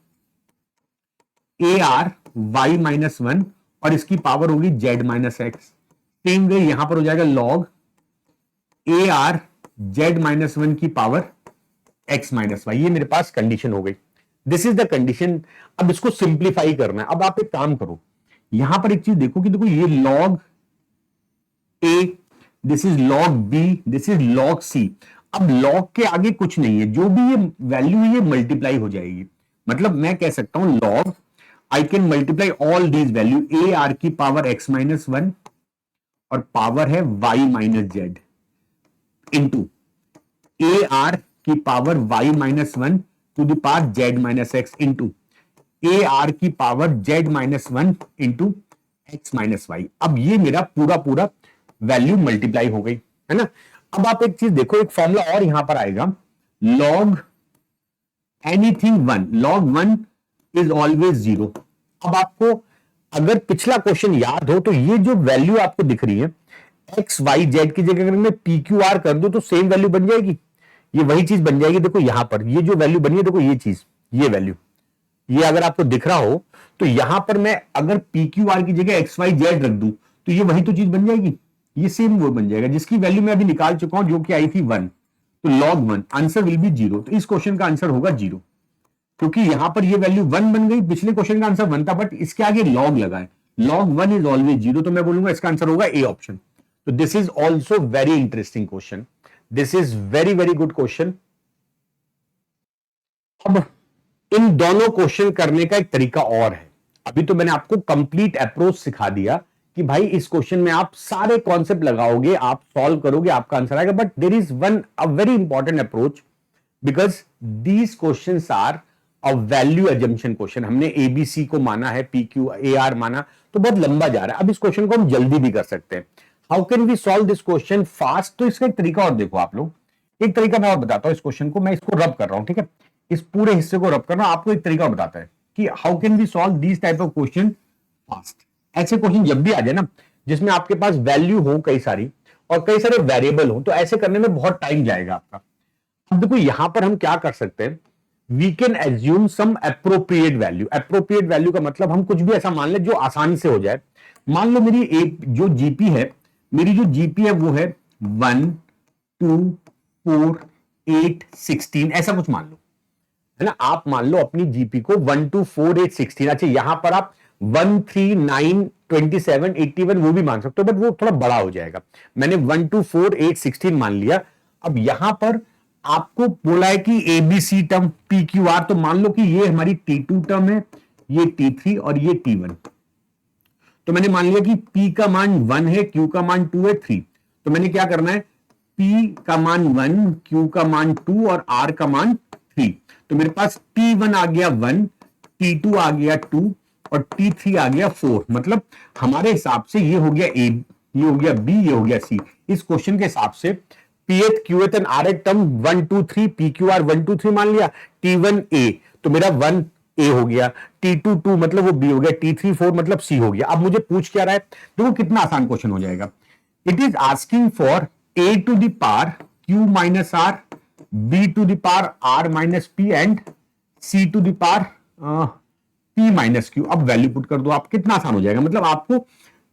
a r y minus one और इसकी पावर होगी z minus x. Same way यहां पर हो जाएगा log a r z minus one की पावर एक्स माइनस वाई। ये मेरे पास कंडीशन हो गई। This is the condition. अब इसको सिंप्लीफाई करना है। अब आप एक काम करो, यहां पर एक चीज देखो कि देखो ये log A, this is log B, this is log C. अब लॉग के आगे कुछ नहीं है, जो भी ये वैल्यू है ये मल्टीप्लाई हो जाएगी। मतलब मैं कह सकता हूं log I can multiply all these value, A R की पावर एक्स माइनस वन और पावर है Y minus Z into A R की power Y minus one to the power Z minus X into A R की power Z minus one into X minus Y. अब ये मेरा पूरा पूरा वैल्यू मल्टीप्लाई हो गई, है ना। अब आप एक चीज देखो, एक फॉर्मूला और यहां पर आएगा, log anything one, log one is always zero. अब आपको अगर पिछला क्वेश्चन याद हो तो ये जो वैल्यू आपको दिख रही है एक्स वाई जेड की जगह अगर मैं पी क्यू आर कर दूं तो सेम वैल्यू बन जाएगी। ये वही चीज बन जाएगी। देखो यहां पर ये जो वैल्यू बनी है, देखो ये चीज, ये वैल्यू, ये अगर आपको दिख रहा हो तो यहां पर मैं अगर पी क्यू आर की जगह एक्स वाई जेड रख दूं तो ये वही तो चीज बन जाएगी। ये सेम वो बन जाएगा जिसकी वैल्यू मैं अभी निकाल चुका हूं, जो कि आई थी वन। तो log one, answer will B zero. तो इस क्वेश्चन का आंसर होगा जीरो, क्योंकि यहां पर ये वैल्यू वन बन गई। पिछले क्वेश्चन का आंसर वन था, बट इसके आगे लॉग लगा है। Log one is always zero, तो मैं बोलूंगा इसका आंसर होगा ए ऑप्शन। तो this is also very interesting question, this is very very good question. अब इन दोनों क्वेश्चन करने का एक तरीका और है। अभी तो मैंने आपको कंप्लीट अप्रोच सिखा दिया कि भाई इस क्वेश्चन में आप सारे कॉन्सेप्ट लगाओगे, आप सॉल्व करोगे, आपका आंसर आएगा। But there is one a very important approach, because these questions are a value assumption question. हमने एबीसी को माना है, पी क्यू ए आर माना, तो बहुत लंबा जा रहा है। अब इस क्वेश्चन को हम जल्दी भी कर सकते हैं। How can we solve this question fast? तो इसका एक तरीका और देखो आप लोग। एक तरीका मैं और बताता हूं इस क्वेश्चन को, मैं इसको रब कर रहा हूं, ठीक है। इस पूरे हिस्से को रब करना आपको एक तरीका बताता है कि how can we solve these type of question fast. ऐसे क्वेश्चन जब भी आ जाए ना जिसमें आपके पास वैल्यू हो कई सारी और कई सारे वेरिएबल हो, तो ऐसे करने में बहुत टाइम जाएगा आपका। अब देखो यहां पर हम क्या कर सकते हैं, we can assume some appropriate value. Appropriate value का मतलब हम कुछ भी ऐसा मान ले जो आसान से हो जाए। मान लो मेरी एक जो जीपी है, मेरी जो जीपी है वो है 1 2 4 8 16, ऐसा कुछ मान लो, है ना। आप मान लो अपनी जीपी को 1 2 4 8 16। अच्छा यहां पर आप 1 3 9 27 81 वो भी मान सकते हो, बट वो थोड़ा बड़ा हो जाएगा। मैंने 1 2 4 8 16 मान लिया। अब यहां पर आपको बोला है कि ABC term P Q R, तो मान लो कि ये हमारी T2 टर्म है, ये T3 और ये T1। तो मैंने मान लिया कि P का मान 1 है, Q का मान 2 है, 3। तो मैंने क्या करना है, P का मान 1, Q का मान 2 और R का मान 3। तो मेरे पास T1 आ गया 1, T2 आ गया 2 और T3 आ गया 4। मतलब हमारे हिसाब से ये हो गया A, ये हो गया B, ये हो गया C। इस क्वेश्चन के हिसाब से Pth Qth and Rth term 1 2 3, PQR 1 2 3 मान लिया, T1 A तो मेरा 1 A हो गया, T2 2 मतलब वो B हो गया, T3 4 मतलब C हो गया। अब मुझे पूछ क्या रहा है, देखो कितना आसान क्वेश्चन हो जाएगा। It is asking for A to the power Q minus R, B to the power R minus P and C to the power P minus Q। अब वैल्यू पुट कर दो आप, कितना आसान हो जाएगा। मतलब आपको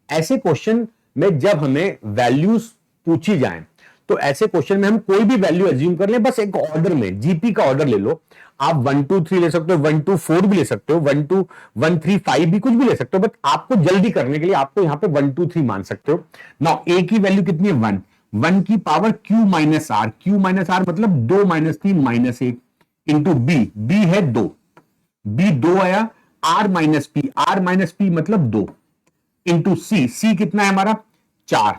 ऐसे क्वेश्चन में जब हमें वैल्यूज पूछी जाए तो ऐसे क्वेश्चन में हम कोई भी वैल्यू एज्यूम कर लें, बस एक ऑर्डर में जीपी का ऑर्डर ले लो। आप 1 2 3 ले सकते हो, 1 2 4 भी ले सकते हो, 1 2 1 3 5 भी कुछ भी ले सकते हो, बट आपको जल्दी करने के लिए आपको यहां पे 1 2 3 मान सकते हो। नाउ ए की वैल्यू कितनी है 1, 1 की power q minus r, q minus r मतलब 2 minus 3 minus 1 into b, b है 2, बी 2 आया, आर माइनस पी मतलब 2 इंटू सी, सी कितना है हमारा 4,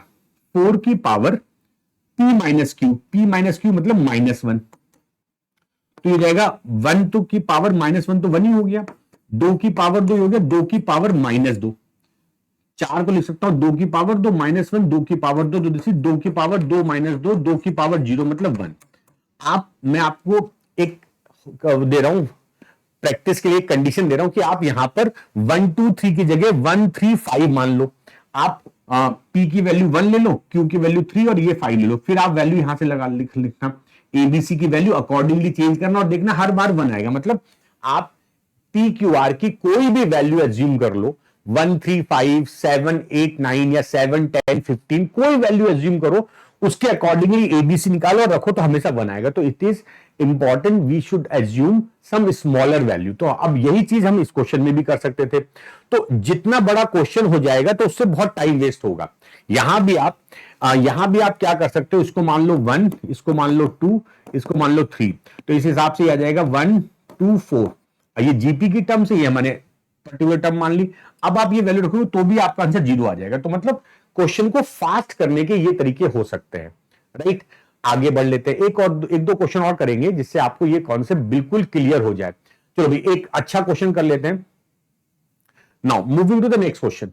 4 की पावर P माइनस क्यू मतलब -1। तो ये जाएगा 1 तो की पावर -1 तो 1 ही हो गया, 2 की पावर 2 हो गया, 2 की पावर -2, 4 को लिख सकता हूं 2 की पावर 2 -1, 2 की पावर 2, तो दिस इज 2 की पावर 2 -2, 2 की पावर 0 मतलब 1। मैं आपको एक दे रहा हूं प्रैक्टिस के लिए कंडीशन दे रहा हूं कि आप यहां पर 1 2 3 की जगह 1 3 5 मान लो। आप P की वैल्यू 1 ले लो, Q की वैल्यू 3 और ये 5 ले लो, फिर आप वैल्यू यहां से लगा लिखना, एबीसी की वैल्यू अकॉर्डिंगली चेंज करना और देखना हर बार 1 आएगा। मतलब आप पी क्यू आर की कोई भी वैल्यू एज्यूम कर लो, 1 3 5 7 8 9 या 7 10 15, कोई वैल्यू एज्यूम करो, उसके अकॉर्डिंगली एबीसी निकालो और रखो तो हमेशा 1 आएगा। तो it is important we should assume some smaller value. तो अब यही चीज हम इस क्वेश्चन में भी कर सकते थे। तो जितना बड़ा क्वेश्चन हो जाएगा तो उससे बहुत टाइम वेस्ट होगा। यहां भी आप क्या कर सकते हो, इसको मान लो 1, इसको मान लो 2, इसको मान लो 3, तो इस हिसाब से आ जाएगा 1 2 4। ये जीपी की टर्म से, ये मैंने पर्टिकुलर टर्म मान ली। अब आप ये वैल्यू रखोगे तो भी आपका आंसर 0 आ जाएगा। तो मतलब क्वेश्चन को फास्ट करने के ये तरीके हो सकते हैं, राइट। आगे बढ़ लेते हैं, एक दो क्वेश्चन और करेंगे जिससे आपको ये कॉन्सेप्ट बिल्कुल क्लियर हो जाए। चलो भाई एक अच्छा क्वेश्चन कर लेते हैं। Now moving to the next question,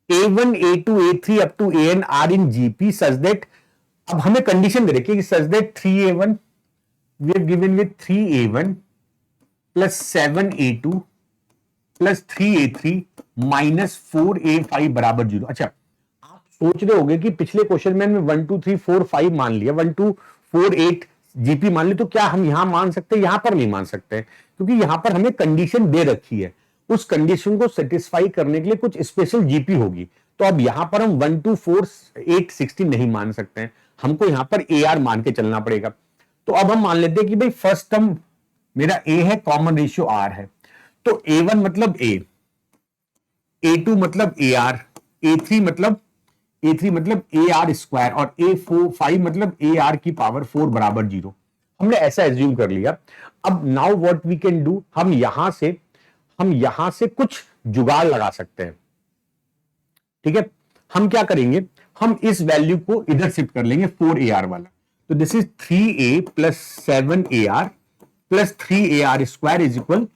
A1 A2 A3 up to AN are in GP such that, अब हमें कंडीशन दे रखी है कि such that 3A1 we are given with 3A1 plus 7A2 plus 3A3 minus 4A5 बराबर 0। अच्छा, आप सोच रहे होंगे कि पिछले क्वेश्चन में 1 2 3 4 5 मान लिया, 1 2 4 8 जीपी मान ली, तो क्या हम यहां मान सकते हैं? यहां पर नहीं मान सकते, क्योंकि यहां पर हमें कंडीशन दे रखी है। उस कंडीशन को सेटिस्फाई करने के लिए कुछ स्पेशल जीपी होगी। तो अब यहां पर हम 1 2 4 8 16 नहीं मान सकते हैं, हमको यहां पर ए आर मान के चलना पड़ेगा। तो अब हम मान लेते हैं कि भाई फर्स्ट टर्म मेरा ए है, कॉमन रेशियो आर है, तो A1 मतलब A, A2 मतलब AR, A3 मतलब AR स्क्वायर और A5 मतलब AR की पावर 4 बराबर 0। हमने ऐसा एज्यूम कर लिया। अब now what we can do, हम यहां से कुछ जुगाड़ लगा सकते हैं। ठीक है, हम क्या करेंगे, हम इस वैल्यू को इधर शिफ्ट कर लेंगे 4AR वाला। तो this is 3A plus 7AR plus 3AR square is equal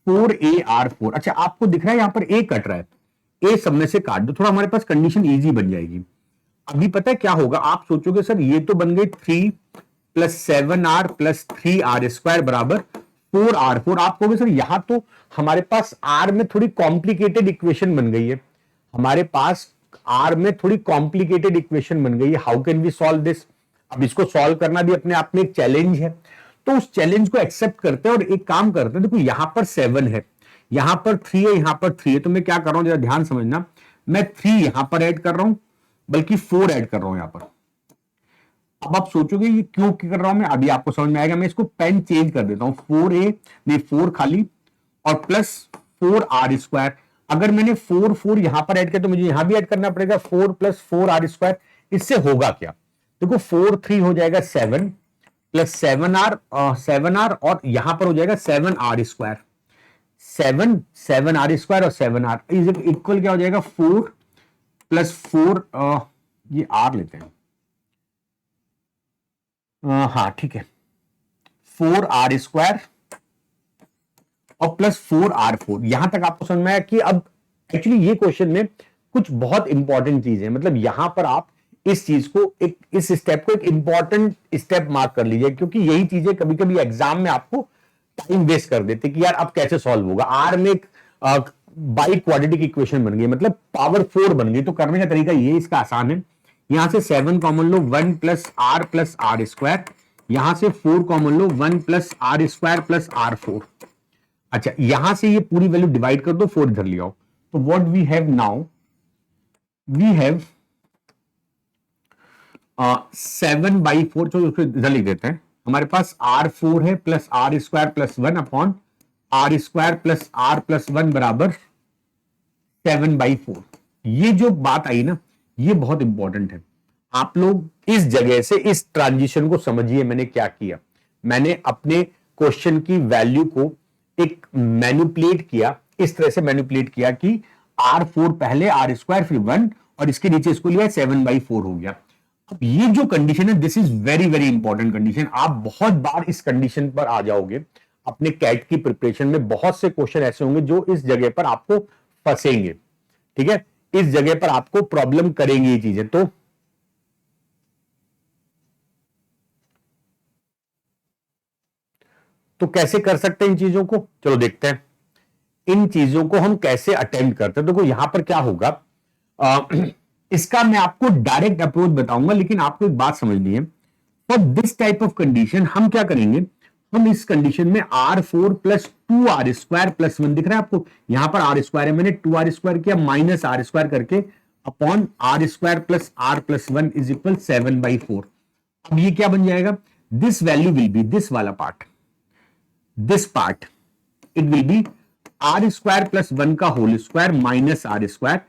4AR4। अच्छा, आपको दिख रहा है यहां पर ए कट रहा है, ए सब में से काट दो, थोड़ा हमारे पास कंडीशन इजी बन जाएगी। अभी पता है क्या होगा, आप सोचोगे सर ये तो बन गई 3 plus 7R plus 3R square बराबर 4R4। आप कहोगे सर यहां तो हमारे पास आर में थोड़ी कॉम्प्लिकेटेड इक्वेशन बन गई है, हमारे पास आर में थोड़ी कॉम्प्लिकेटेड इक्वेशन बन गई है, how can we solve this. अब इसको सॉल्व करना भी अपने आप में एक चैलेंज है। तो उस चैलेंज को एक्सेप्ट करते हैं और एक काम करते हैं, देखो यहां पर 7 है, यहां पर 3 है, यहां पर 3 है, तो मैं क्या कर रहा हूं जरा ध्यान समझना, मैं 3 यहां पर ऐड कर रहा हूं, बल्कि 4 ऐड कर रहा हूं यहां पर। अब आप सोचोगे ये क्यों कर रहा हूं मैं, अभी आपको समझ में आएगा। मैं इसको पेन चेंज कर देता हूं, 4A नहीं 4 खाली और प्लस 4R स्क्वायर। अगर मैंने 4 यहां पर ऐड किया तो मुझे यहां भी ऐड करना पड़ेगा, 4 प्लस 4R स्क्वायर। इससे होगा क्या, देखो 4 3 हो जाएगा 7 प्लस 7R और यहां पर हो जाएगा 7R स्क्वायर, 7R स्क्वायर और 7R इज इक्वल क्या हो जाएगा 4 प्लस 4, ये R लेते हैं, हाँ ठीक है, 4R स्क्वायर और प्लस 4R4। यहां तक आपको समझ में आया कि अब एक्चुअली ये क्वेश्चन में कुछ बहुत इंपॉर्टेंट चीज है, मतलब यहां पर आप इस चीज को इस स्टेप को एक इंपॉर्टेंट स्टेप मार्क कर लीजिए, क्योंकि यही चीजें कभी कभी एग्जाम में आपको टाइम वेस्ट कर देते कि यार अब कैसे सॉल्व होगा। आर में एक बाई क्वाड्रेटिक इक्वेशन बन गई, मतलब पावर 4 बन गई। तो करने का तरीका ये इसका आसान है, यहां से 7 कॉमन लो, 1 प्लस आर स्क्वायर, यहां से 4 कॉमन लो, 1 plus are square plus R4। अच्छा, यहां से ये पूरी वैल्यू डिवाइड कर दो, 4 इधर ले आओ। तो what we have now, we have 7/4, चलो उसको इधर लिख देते हैं। हमारे पास R4 है plus are square plus 1 upon r square plus R plus 1 बराबर 7/4। ये जो बात आई ना, ये बहुत इंपॉर्टेंट है। आप लोग इस जगह से इस ट्रांजिशन को समझिए, मैंने क्या किया, मैंने अपने क्वेश्चन की वैल्यू को एक मैनिपुलेट किया, इस तरह से मैनिपुलेट किया कि R4 पहले आर स्क्वायर फिर 1 और इसके नीचे इसको लिया 7/4 हो गया। अब ये जो कंडीशन है, this is very very important condition. आप बहुत बार इस कंडीशन पर आ जाओगे अपने कैट की प्रिपरेशन में, बहुत से क्वेश्चन ऐसे होंगे जो इस जगह पर आपको फंसेंगे। ठीक है, इस जगह पर आपको प्रॉब्लम करेंगी ये चीजें। तो तो कैसे कर सकते हैं इन चीजों को, चलो देखते हैं इन चीजों को हम कैसे अटेम्प्ट करते हैं। देखो यहां पर क्या होगा, इसका मैं आपको डायरेक्ट अप्रोच बताऊंगा, लेकिन आपको एक बात समझनी है। For this type of condition हम क्या करेंगे, हम इस कंडीशन में R4 प्लस 2R² प्लस 1 दिख रहा है आपको, यहां पर R² है, मैंने 2R² किया माइनस R² करके upon R² plus R plus 1 is equal 7/4। अब ये क्या बन जाएगा, this value will be this वाला part, this part it will be R² plus 1 का होल स्क्वायर माइनस R²।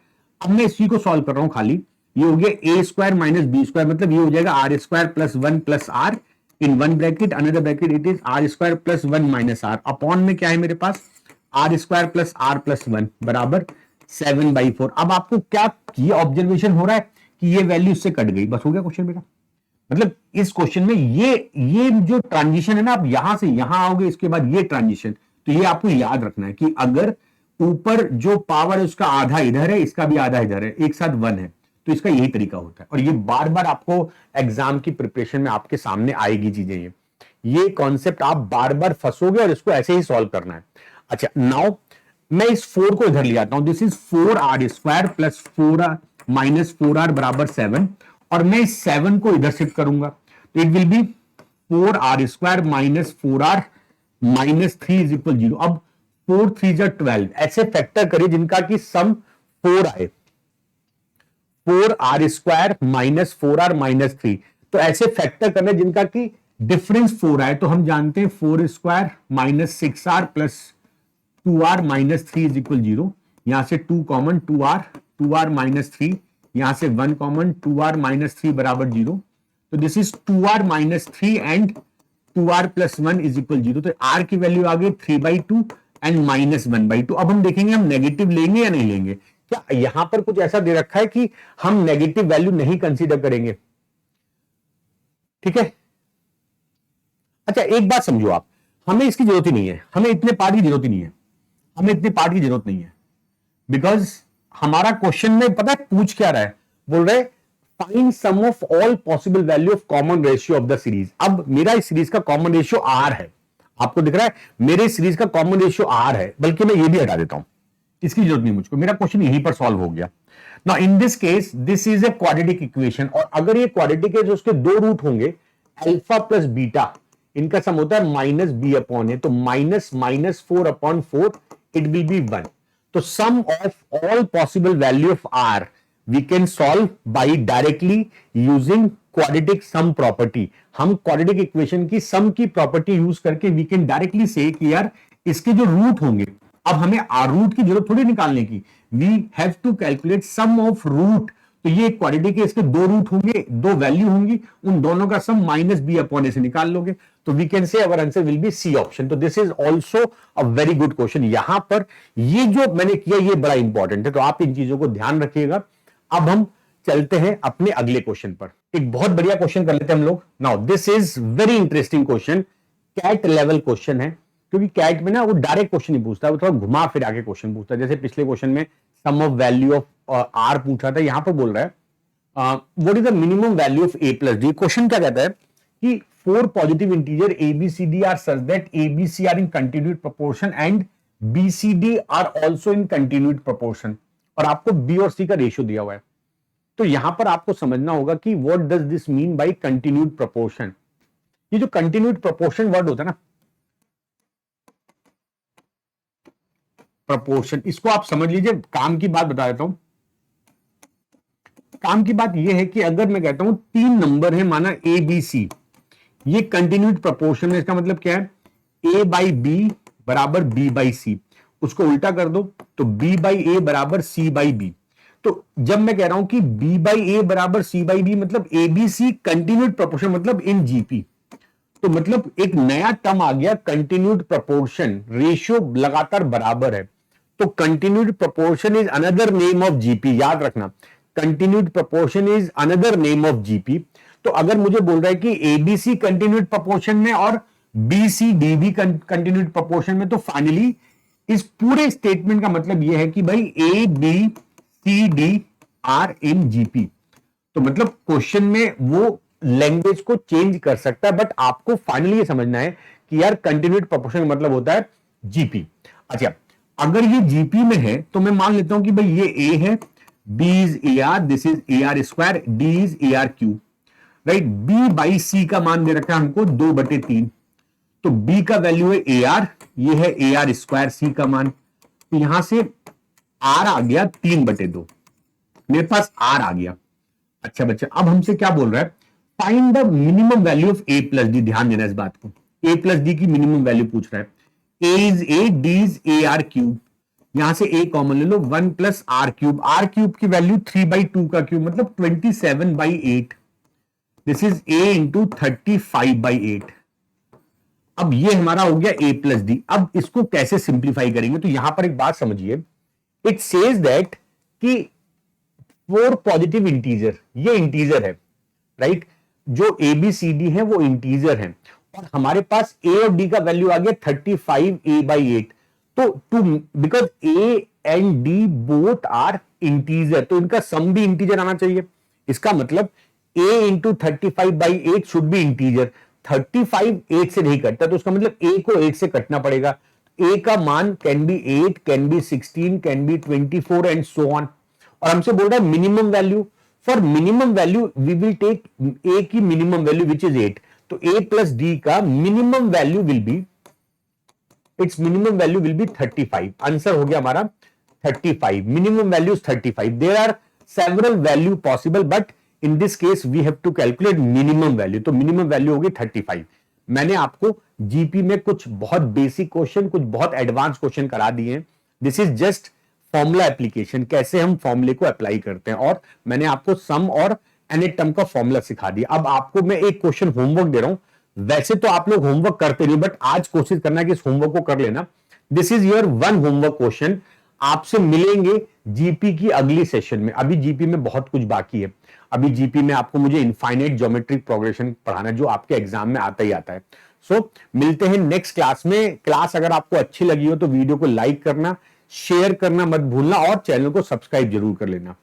अब मैं इसी को सॉल्व कर रहा हूं खाली, ये हो गया A² माइनस B², मतलब ये हो जाएगा R² plus 1 plus R in one bracket, another bracket it is R² plus 1 minus R, upon में क्या है मेरे पास R² प्लस R प्लस 1 बराबर 7/4। अब आपको क्या ये ऑब्जर्वेशन हो रहा है कि ये वैल्यू इससे कट गई, बस हो गया क्वेश्चन मेरा। मतलब इस क्वेश्चन में ये जो ट्रांजिशन है ना, आप यहां से यहां आओगे, इसके बाद ये ट्रांजिशन, तो ये आपको याद रखना है कि अगर ऊपर जो पावर है उसका आधा इधर है, इसका भी आधा इधर है, एक साथ 1 है, तो इसका यही तरीका होता है। और ये बार बार आपको एग्जाम की प्रिपरेशन में आपके सामने आएगी चीजें, ये कॉन्सेप्ट आप बार बार फंसोगे और इसको ऐसे ही सॉल्व करना है। अच्छा नाउ मैं इस 4 को इधर ले आता हूं, this is 4R² plus 4R minus 4R बराबर 7, और मैं इस 7 को इधर शिफ्ट करूंगा, तो it will B 4R² minus 4R minus 3 is equal 0। अब 4 3 जा 12, ऐसे फैक्टर करिए जिनका कि सम 4 आए, 4R² माइनस 4R माइनस 3, तो ऐसे फैक्टर करने जिनका कि डिफरेंस 4 आए, तो हम जानते हैं 4² minus 6R plus 2R minus 3 is equal 0, यहां से 2 कॉमन 2R माइनस 3, यहां से 1 कॉमन 2R माइनस 3 बराबर 0, तो this is 2R minus 3 and 2R plus 1 is equal 0, तो R की वैल्यू आ गई 3/2 एंड माइनस 1/2। अब हम देखेंगे हम नेगेटिव लेंगे या नहीं लेंगे, क्या यहां पर कुछ ऐसा दे रखा है कि हम नेगेटिव वैल्यू नहीं कंसीडर करेंगे, ठीक है। अच्छा एक बात समझो आप, हमें इसकी जरूरत ही नहीं है, हमें इतने पार्ट की जरूरत ही नहीं है, हमें इतने पार्ट की जरूरत नहीं है, बिकॉज हमारा क्वेश्चन में पता है पूछ क्या रहा है, बोल रहे find sum of all possible value of common ratio of the series. अब मेरा इस सीरीज का कॉमन रेशियो R है, आपको दिख रहा है मेरे सीरीज का कॉमन रेशियो R है, बल्कि मैं ये भी हटा देता हूं, इसकी जरूरत नहीं मुझको, मेरा क्वेश्चन यहीं पर सॉल्व हो गया। Now in this case this is a quadratic equation, और अगर ये क्वाड्रेटिक है तो उसके दो रूट होंगे, अल्फा प्लस बीटा, इनका सम होता है माइनस बी अपॉन ए, तो minus minus 4/4 it will be 1। तो sum of all possible value of R we can solve by directly using quadratic sum property. हम क्वाड्रेटिक इक्वेशन की सम की प्रॉपर्टी यूज करके वी कैन डायरेक्टली से कि यार इसके जो रूट होंगे, अब हमें रूट की जरूरत थोड़ी निकालने की, we have to calculate sum of root. तो ये क्वाड्रेटिक है, इसके दो रूट होंगे, दो वैल्यू होंगी, उन दोनों का sum minus B upon A से निकाल लोगे, तो we can say our answer will be C option. तो this is also a very good question. यहां पर ये जो मैंने किया ये बड़ा इंपॉर्टेंट है, तो आप इन चीजों को ध्यान रखिएगा। अब हम चलते हैं अपने अगले क्वेश्चन पर, एक बहुत बढ़िया क्वेश्चन कर लेते हैं हम लोग। Now this is very interesting question, CAT level question है, क्योंकि कैट में ना वो डायरेक्ट क्वेश्चन नहीं पूछता, वो थोड़ा घुमा फिरा के क्वेश्चन पूछता है। जैसे पिछले क्वेश्चन में sum of value of R पूछा था, यहां पर बोल रहा है what is the minimum value of A plus D। Question क्या कहता है कि 4 positive integer ABCD are such that ABC are in continued proportion and BCD are also in continued proportion, और आपको B और C का रेशियो दिया हुआ है। तो यहां पर आपको समझना होगा कि what does this mean by continued proportion. ये जो कंटिन्यूड प्रोपोर्शन वर्ड होता है ना, प्रोपोर्शन, इसको आप समझ लीजिए। काम की बात बता देता हूं, काम की बात यह है कि अगर मैं कहता हूं 3 नंबर है, माना ABC, ये कंटिन्यूड प्रोपोर्शन है, इसका मतलब क्या है A/B बराबर B/C। उसको उल्टा कर दो तो B/A बराबर C/B। तो जब मैं कह रहा हूं कि B/A बराबर C/B, मतलब ABC कंटिन्यूड प्रोपोर्शन, मतलब इन GP, तो मतलब एक नया टर्म आ गया कंटिन्यूड प्रोपोर्शन, रेशियो लगातार बराबर है। तो continued proportion is another name of GP, याद रखना, continued proportion is another name of GP। तो अगर मुझे बोल रहा है कि ABC कंटिन्यूड प्रोपोर्शन में और BCD भी कंटिन्यूड प्रोपोर्शन में, तो फाइनली इस पूरे स्टेटमेंट का मतलब यह है कि भाई ABCD आर इन GP। तो मतलब क्वेश्चन में वो लैंग्वेज को चेंज कर सकता है, बट आपको फाइनली ये समझना है कि यार कंटिन्यूड प्रोपोर्शन मतलब होता है जीपी। अच्छा, अगर ये जीपी में है तो मैं मान लेता हूं कि भाई ये ए है, B is A R, this is A R square, D is A R cube, right. B by C का मान दे रखा है हमको 2/3, तो बी का वैल्यू है ए आर, ये है ए आर स्क्वायर सी का मान, तो यहां से आर आ गया 3/2, मेरे पास आर आ गया। अच्छा बच्चा, अब हमसे क्या बोल रहा है, find the minimum value of A plus D. ध्यान देना इस बात को, ए प्लस डी की मिनिमम वैल्यू पूछ रहा है। A is A, D is A R cube, यहां से ए कॉमन ले लो, 1 plus R cube, R cube की वैल्यू 3/2 का क्यूब मतलब 27/8, दिस इज ए इंटू 35/8। अब ये हमारा हो गया ए प्लस डी। अब इसको कैसे सिंप्लीफाई करेंगे, तो यहां पर एक बात समझिए, इट सेज दैट कि 4 पॉजिटिव इंटीजर, ये इंटीजर है, राइट, जो ए बी सी डी है वो इंटीजर है, और हमारे पास ए और डी का वैल्यू आ गया 35a/8, तो to because a and d both are integer, तो इनका सम भी इंटीजर आना चाहिए। इसका मतलब a into 35/8 should be integer. 35 8 से नहीं कटता, तो उसका मतलब a को 8 से कटना पड़ेगा। a का मान can be 8, can be 16, can be 24 and so on. और हमसे बोल रहा है minimum value, for minimum value we will take a की मिनिमम वैल्यू विच इज 8, तो a प्लस d का minimum value will be, it's minimum value will be 35। Answer हो गया हमारा 35, minimum value is 35। There are several value possible, but in this case we have to calculate minimum value, तो मिनिमम वैल्यू होगी 35। मैंने आपको जीपी में कुछ बहुत बेसिक क्वेश्चन, कुछ बहुत एडवांस क्वेश्चन करा दिए हैं। This is just formula application, कैसे हम फॉर्मूले को अप्लाई करते हैं, और मैंने आपको सम और एन टर्म का फॉर्मूला सिखा दिया। अब आपको मैं एक क्वेश्चन होमवर्क दे रहा हूं, वैसे तो आप लोग होमवर्क करते नहीं, बट आज कोशिश करना कि इस होमवर्क को कर लेना। This is your one homework question. आपसे मिलेंगे जीपी की अगली सेशन में। अभी जीपी में बहुत कुछ बाकी है। अभी जीपी में आपको मुझे इनफाइनाइट ज्योमेट्रिक प्रोग्रेशन पढ़ाना है, जो आपके एग्जाम में आता ही आता है। सो मिलते हैं नेक्स्ट क्लास में। क्लास अगर आपको अच्छी लगी हो तो वीडियो को लाइक करना, शेयर करना मत भूलना, और चैनल को सब्सक्राइब जरूर कर लेना।